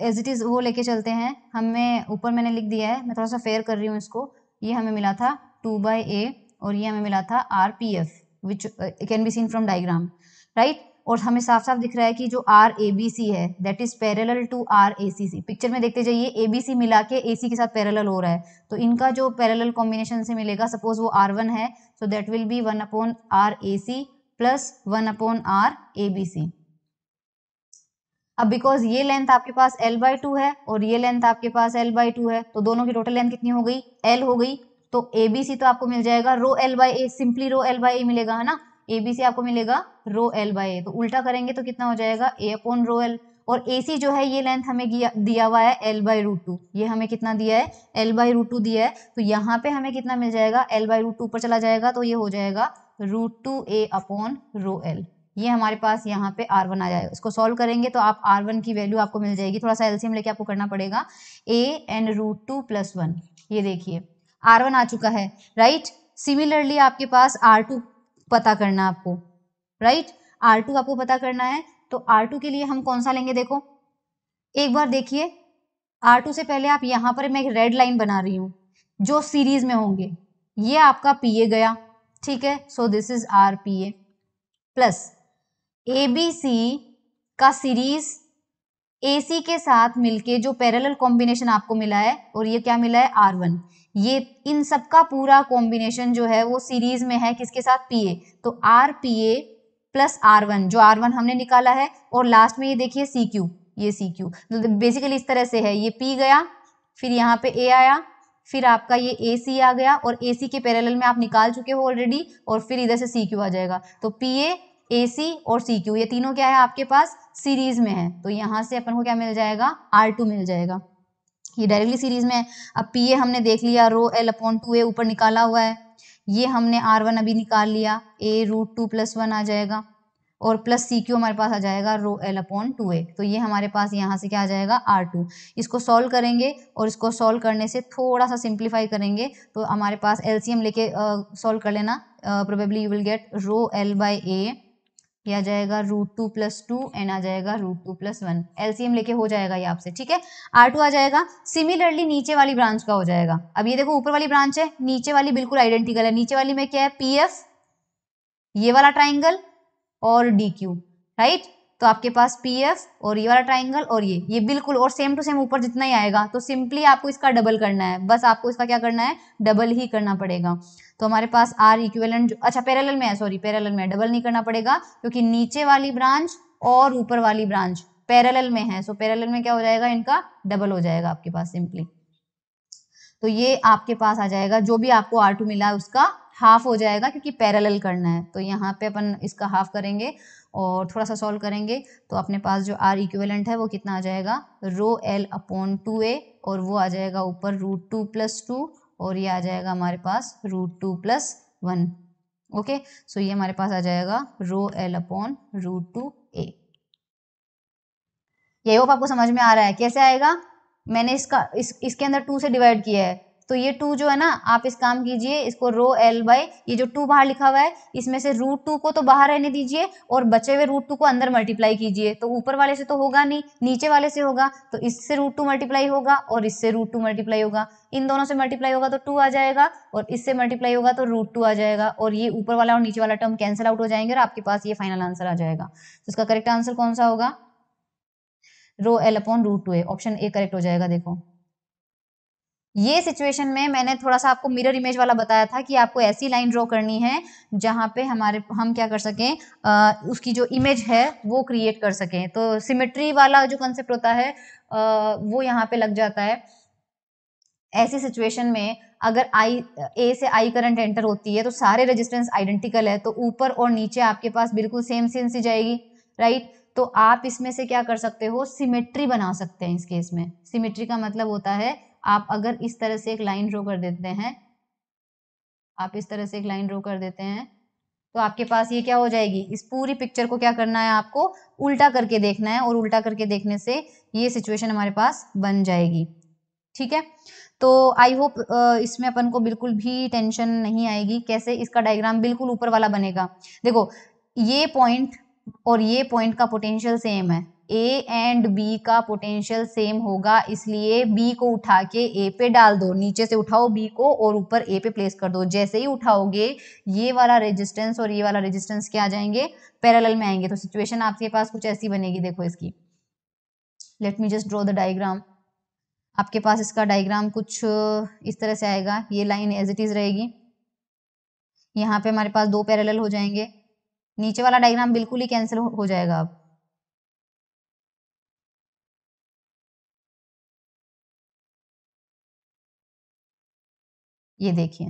एज इट इज वो लेके चलते हैं, हमें ऊपर मैंने लिख दिया है, मैं थोड़ा सा फेयर कर रही हूँ इसको, ये हमें मिला था 2 बाई ए और ये हमें मिला था R P F which can be seen from diagram, right. और हमें साफ साफ दिख रहा है कि जो आर ए बी सी है that is parallel to R A C C, picture में देखते जाइए ए बी सी मिला के ए सी के साथ पैरेलल हो रहा है, तो इनका जो पैरेलल कॉम्बिनेशन से मिलेगा, सपोज वो R1 है, so that will be 1 upon R A C plus 1 upon R A B C. अब बिकॉज ये लेंथ आपके पास L बाई 2 है और ये लेंथ आपके पास L बाई 2 है, तो दोनों की टोटल लेंथ कितनी हो गई, L हो गई, तो ABC तो आपको मिल जाएगा rho L by A, simply rho L by A मिलेगा, है ना, ABC आपको मिलेगा रो L बाई ए, तो उल्टा करेंगे तो कितना हो जाएगा A अपॉन रो L, और AC जो है ये लेंथ हमें दिया हुआ है L बाई रूट 2, ये हमें कितना दिया है, L बाई रूट 2 दिया है, तो यहाँ पे हमें कितना मिल जाएगा, L बाई रूट 2 ऊपर चला जाएगा, तो ये हो जाएगा root 2 A upon rho L, ये हमारे पास यहाँ पे R1 आ जाएगा। इसको सॉल्व करेंगे तो आप R1 की वैल्यू आपको मिल जाएगी, थोड़ा सा एलसीएम लेके आपको करना पड़ेगा, a एन रूट 2 प्लस 1, ये देखिए R1 आ चुका है, राइट। सिमिलरली आपके पास R2 पता करना आपको, राइट, R2 आपको पता करना है, तो R2 के लिए हम कौन सा लेंगे, देखो एक बार देखिए, R2 से पहले आप यहाँ पर मैं एक रेड लाइन बना रही हूँ जो सीरीज में होंगे, ये आपका PA गया, ठीक है, so this is RPA plus ABC का सीरीज AC के साथ मिलके जो पैरेलल कॉम्बिनेशन आपको मिला है, और ये क्या मिला है, R1, ये इन सबका पूरा कॉम्बिनेशन जो है वो सीरीज में है किसके साथ, PA। तो RPA प्लस R1, जो R1 हमने निकाला है, और लास्ट में ये देखिए CQ, ये CQ बेसिकली इस तरह से है, ये P गया, फिर यहाँ पे A आया, फिर आपका ये AC आ गया, और AC के पैरेलल में आप निकाल चुके हो ऑलरेडी, और फिर इधर से CQ आ जाएगा। तो PA, AC और CQ ये तीनों क्या है आपके पास, सीरीज में है। तो यहाँ से अपन को क्या मिल जाएगा, R2 मिल जाएगा, ये डायरेक्टली सीरीज में है। अब PA हमने देख लिया, रो L/2A ऊपर निकाला हुआ है, ये हमने R1 अभी निकाल लिया, A√2+1 आ जाएगा, और प्लस CQ हमारे पास आ जाएगा रो L/2A। तो ये हमारे पास यहाँ से क्या आ जाएगा, R2। इसको सॉल्व करेंगे, और इसको सॉल्व करने से थोड़ा सा सिंप्लीफाई करेंगे, तो हमारे पास LCM लेके सॉल्व कर लेना, probably you will get rho L/A, ये आ जाएगा √2+2 एन आ जाएगा √2+1, LCM लेके हो जाएगा ये आपसे, ठीक है। R2 आ जाएगा। सिमिलरली नीचे वाली ब्रांच का हो जाएगा। अब ये देखो ऊपर वाली ब्रांच है, नीचे वाली बिल्कुल आइडेंटिकल है। नीचे वाली में क्या है, PF, ये वाला ट्राइंगल और DQ, राइट। तो आपके पास PF और ये वाला ट्राइंगल और ये बिल्कुल, और सेम टू सेम ऊपर जितना ही आएगा, तो सिंपली आपको इसका डबल करना है, बस आपको इसका क्या करना है, डबल ही करना पड़ेगा। तो हमारे पास R इक्विवेलेंट, अच्छा पैरेलल में है, सॉरी पैरेलल में है, डबल नहीं करना पड़ेगा, क्योंकि नीचे वाली ब्रांच और ऊपर वाली ब्रांच पैरेलल में है। सो पैरेलल में क्या हो जाएगा, इनका डबल हो जाएगा आपके पास सिंपली। तो ये आपके पास आ जाएगा, जो भी आपको R2 मिला है उसका हाफ हो जाएगा, क्योंकि पैरेलल करना है। तो यहाँ पे अपन इसका हाफ करेंगे और थोड़ा सा सॉल्व करेंगे, तो अपने पास जो R इक्विवेलेंट है वो कितना आ जाएगा, रो L/2A, और वो आ जाएगा ऊपर √2+2, और ये आ जाएगा हमारे पास √2+1। ओके, सो ये हमारे पास आ जाएगा रो L/√2A। ये होप आपको समझ में आ रहा है कैसे आएगा। मैंने इसके अंदर 2 से डिवाइड किया है, तो ये 2 जो है ना, आप इस काम कीजिए, इसको रो L/, ये जो 2 बाहर लिखा हुआ है इसमें से √2 को तो बाहर रहने दीजिए, और बचे हुए √2 को अंदर मल्टीप्लाई कीजिए। तो ऊपर वाले से तो होगा नहीं, नीचे वाले से होगा, तो इससे √2 मल्टीप्लाई होगा और इससे √2 मल्टीप्लाई होगा, इन दोनों से मल्टीप्लाई होगा तो 2 आ जाएगा, और इससे मल्टीप्लाई होगा तो √2 आ जाएगा, और ये ऊपर वाला और नीचे वाला टर्म कैंसिल आउट हो जाएंगे, और आपके पास ये फाइनल आंसर आ जाएगा। तो इसका करेक्ट आंसर कौन सा होगा, रो L/√2A, ऑप्शन ए करेक्ट हो जाएगा। देखो ये सिचुएशन में मैंने थोड़ा सा आपको मिरर इमेज वाला बताया था कि आपको ऐसी लाइन ड्रॉ करनी है जहां पे हम क्या कर सकें, उसकी जो इमेज है वो क्रिएट कर सकें। तो सिमेट्री वाला जो कंसेप्ट होता है वो यहाँ पे लग जाता है। ऐसी सिचुएशन में अगर ए से आई करंट एंटर होती है तो सारे रेजिस्टेंस आइडेंटिकल है, तो ऊपर और नीचे आपके पास बिल्कुल सेम सी जाएगी, राइट। तो आप इसमें से क्या कर सकते हो, सिमेट्री बना सकते हैं। इस केस में सिमेट्री का मतलब होता है, आप अगर इस तरह से एक लाइन ड्रॉ कर देते हैं, आप इस तरह से एक लाइन ड्रॉ कर देते हैं, तो आपके पास ये क्या हो जाएगी, इस पूरी पिक्चर को क्या करना है, आपको उल्टा करके देखना है, और उल्टा करके देखने से ये सिचुएशन हमारे पास बन जाएगी, ठीक है। तो आई होप इसमें अपन को बिल्कुल भी टेंशन नहीं आएगी। कैसे इसका डायग्राम बिल्कुल ऊपर वाला बनेगा, देखो ये पॉइंट और ये पॉइंट का पोटेंशियल सेम है, ए एंड बी का पोटेंशियल सेम होगा, इसलिए बी को उठा के ए पे डाल दो, नीचे से उठाओ बी को और ऊपर ए पे प्लेस कर दो। जैसे ही उठाओगे ये वाला रेजिस्टेंस और ये वाला रेजिस्टेंस क्या आ जाएंगे, पैरेलल में आएंगे। तो सिचुएशन आपके पास कुछ ऐसी बनेगी, देखो इसकी, let me just draw the diagram. आपके पास इसका डायग्राम कुछ इस तरह से आएगा, ये लाइन एज इट इज रहेगी, यहाँ पे हमारे पास 2 पैरेलल हो जाएंगे, नीचे वाला डायग्राम बिल्कुल ही कैंसिल हो जाएगा। अब ये देखिए,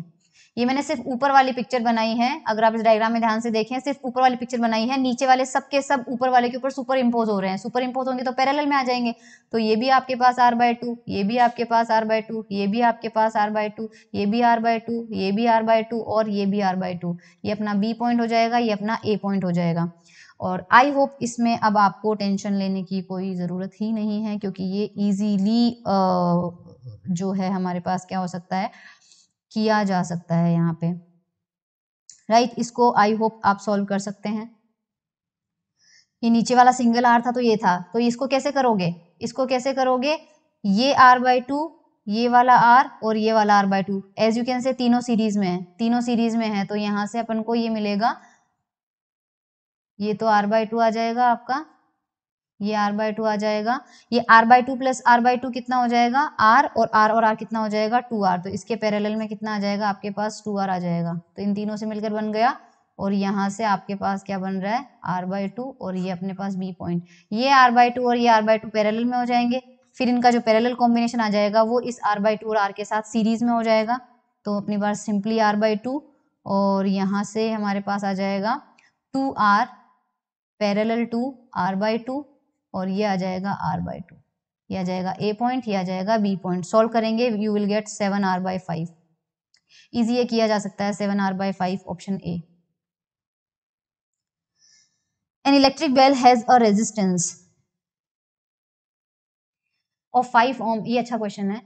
ये मैंने सिर्फ ऊपर वाली पिक्चर बनाई है, अगर आप इस डायग्राम में ध्यान से देखें सिर्फ ऊपर वाली पिक्चर बनाई है, नीचे वाले सब के सब ऊपर वाले के ऊपर सुपर इम्पोज हो रहे हैं, सुपर इम्पोज होंगे तो पैरेलल में आ जाएंगे। तो ये भी आपके पास R/2, ये भी आपके पास R/2, ये भी आपके पास R/2, ये भी R/2, ये भी R/2 और ये भी R/2, ये अपना B पॉइंट हो जाएगा, ये अपना A पॉइंट हो जाएगा। और आई होप इसमें अब आपको टेंशन लेने की कोई ज़रूरत ही नहीं है, क्योंकि ये इजीली जो है हमारे पास क्या हो सकता है, किया जा सकता है यहाँ पे, राइट। इसको आई होप आप सॉल्व कर सकते हैं। ये नीचे वाला सिंगल आर था तो ये था, तो इसको कैसे करोगे, इसको कैसे करोगे, ये R/2, ये वाला R और ये वाला R/2, एज यू कैन से तीनों सीरीज में है, तीनों सीरीज में है, तो यहाँ से अपन को ये मिलेगा ये तो r/2 आ जाएगा आपका, ये r/2 आ जाएगा, ये r/2 प्लस r/2 कितना हो जाएगा, r और r कितना हो जाएगा 2r, तो इसके पैरेलल में कितना आ जाएगा आपके पास 2r आ जाएगा, तो इन तीनों से मिलकर बन गया, और यहाँ से आपके पास क्या बन रहा है r/2 और ये अपने पास b पॉइंट, ये r/2 और ये r/2 पैरेलल में हो जाएंगे, फिर इनका जो पैरेलल कॉम्बिनेशन आ जाएगा वो इस r/2 और r के साथ सीरीज में हो जाएगा, तो अपनी बात सिंपली r/2 और यहाँ से हमारे पास आ जाएगा 2r पैरेलल टू r/2 और ये आ जाएगा r/2, ये आ जाएगा a पॉइंट, ये आ जाएगा b पॉइंट, सॉल्व करेंगे you will gate 7r/5, easy ये किया जा सकता है 7r/5 option A. An electric bell has a resistance of 5 ohm, ये अच्छा क्वेश्चन है,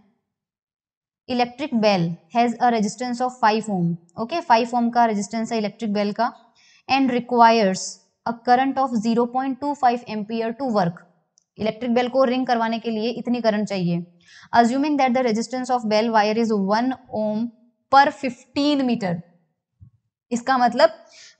electric bell has a resistance of 5 ohm, okay 5 ohm का रेजिस्टेंस है इलेक्ट्रिक बेल का, and requires a current of 0.25 ampere to work, electric bell को रिंग करवाने के लिए इतनी करंट चाहिए, assuming that the resistance of bell wire is 1 ohm per 15 metre, इसका मतलब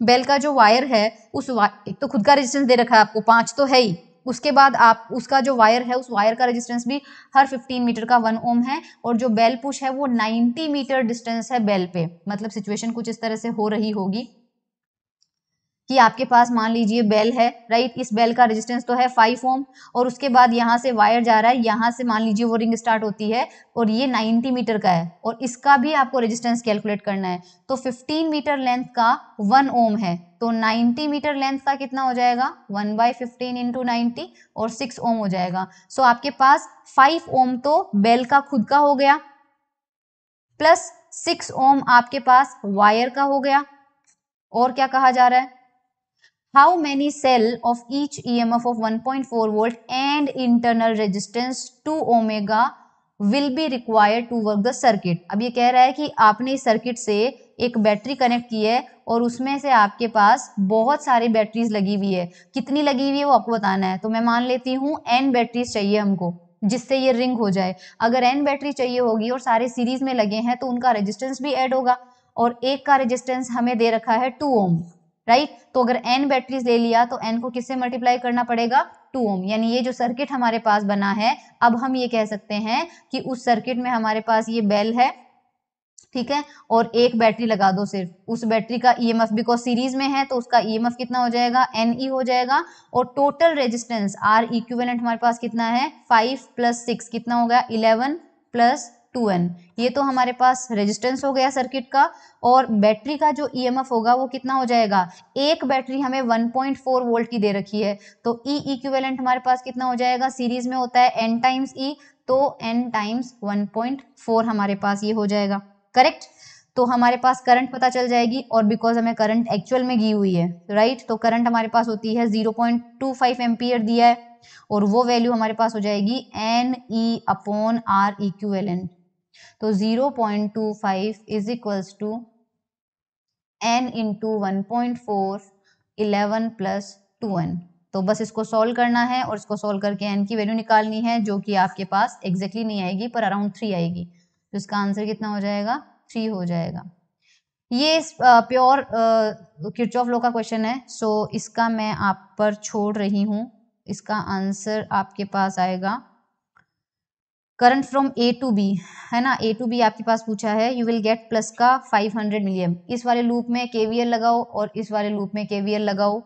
बेल का जो वायर है उस एक तो खुद का रेजिस्टेंस दे रखा है आपको 5 तो है ही, उसके बाद आप उसका जो वायर है उस वायर का रेजिस्टेंस भी हर 15 मीटर का 1 ओम है, और जो बेल पुश है वो 90 मीटर डिस्टेंस है बेल पे, मतलब सिचुएशन कुछ इस तरह से हो रही होगी कि आपके पास मान लीजिए बेल है, राइट, इस बेल का रेजिस्टेंस तो है 5 ओम, और उसके बाद यहाँ से वायर जा रहा है, यहाँ से मान लीजिए वो रिंग स्टार्ट होती है और ये 90 मीटर का है, और इसका भी आपको रेजिस्टेंस कैलकुलेट करना है, तो 15 मीटर लेंथ का 1 ओम है, तो 90 मीटर लेंथ का कितना हो जाएगा 1/15 इंटू 90 और 6 ओम हो जाएगा, सो आपके पास 5 ओम तो बेल का खुद का हो गया, प्लस 6 ओम आपके पास वायर का हो गया, और क्या कहा जा रहा है, how many cell of each EMF of 1.4 volt and internal resistance 2 ohmega will be required to work the circuit। अब ये कह रहा है कि आपने इस सर्किट से एक बैटरी कनेक्ट की है और उसमें से आपके पास बहुत सारी बैटरीज लगी हुई है, कितनी लगी हुई है वो आपको बताना है, तो मैं मान लेती हूँ n बैटरीज चाहिए हमको जिससे ये रिंग हो जाए, अगर n बैटरी चाहिए होगी और सारे सीरीज में लगे हैं तो उनका रेजिस्टेंस भी ऐड होगा, और एक का रेजिस्टेंस हमें दे रखा है 2 ओम, राइट, तो अगर n बैटरीज ले लिया तो n को किससे मल्टीप्लाई करना पड़ेगा 2 ओम, यानी ये जो सर्किट हमारे पास बना है, अब हम ये कह सकते हैं कि उस सर्किट में हमारे पास ये बेल है, ठीक है, और एक बैटरी लगा दो सिर्फ, उस बैटरी का ईएमएफ बिकॉज सीरीज में है तो उसका ईएमएफ कितना हो जाएगा NE हो जाएगा, और टोटल रेजिस्टेंस R इक्विवेलेंट हमारे पास कितना है 5 + 6 कितना हो गया 11 + 2n, ये तो हमारे पास रेजिस्टेंस हो गया सर्किट का, और बैटरी का जो ईएमएफ होगा वो कितना हो जाएगा, एक बैटरी हमें 1.4 वोल्ट की दे रखी है, तो E इक्विवेलेंट हमारे पास कितना हो जाएगा, सीरीज में होता है n टाइम्स E, तो n टाइम्स 1.4 हमारे पास ये हो जाएगा, करेक्ट, तो हमारे पास करंट पता चल जाएगी, और बिकॉज हमें करंट एक्चुअल में दी हुई है, राइट, तो करंट हमारे पास होती है 0.25 एम्पियर दिया है, और वो वैल्यू हमारे पास हो जाएगी NE/R इक्विवेलेंट, तो 0.25 is equals to n into 1.4 11 + 2n, तो बस इसको सॉल्व करना है और इसको सॉल्व करके n की वैल्यू निकालनी है, जो कि आपके पास एग्जैक्टली नहीं आएगी पर अराउंड 3 आएगी, तो इसका आंसर कितना हो जाएगा 3 हो जाएगा। ये प्योर किरचॉफ लॉ का क्वेश्चन है, सो इसका मैं आप पर छोड़ रही हूँ, इसका आंसर आपके पास आएगा current from A to B, है ना, A to B आपके पास पूछा है, यू विल गेट प्लस का 500 मिलियम, इस वाले लूप में KVL लगाओ और इस वाले लूप में KVL लगाओ,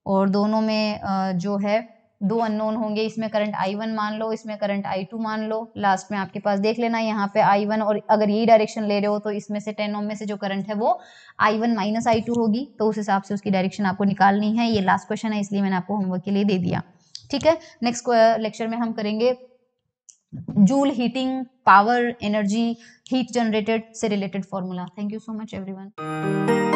और दोनों में जो है 2 अननोन होंगे, इसमें करंट I1 मान लो, इसमें करंट I2 मान लो, लास्ट में आपके पास देख लेना यहाँ पे I1, और अगर यही डायरेक्शन ले रहे हो तो इसमें से 10 ओम में से जो करंट है वो I1 - I2 होगी, तो उस हिसाब से उसकी डायरेक्शन आपको निकालनी है। ये लास्ट क्वेश्चन है इसलिए मैंने आपको होमवर्क के लिए दे दिया, ठीक है। नेक्स्ट लेक्चर में हम करेंगे joule heating, power, energy, heat generated से related formula. Thank you so much everyone.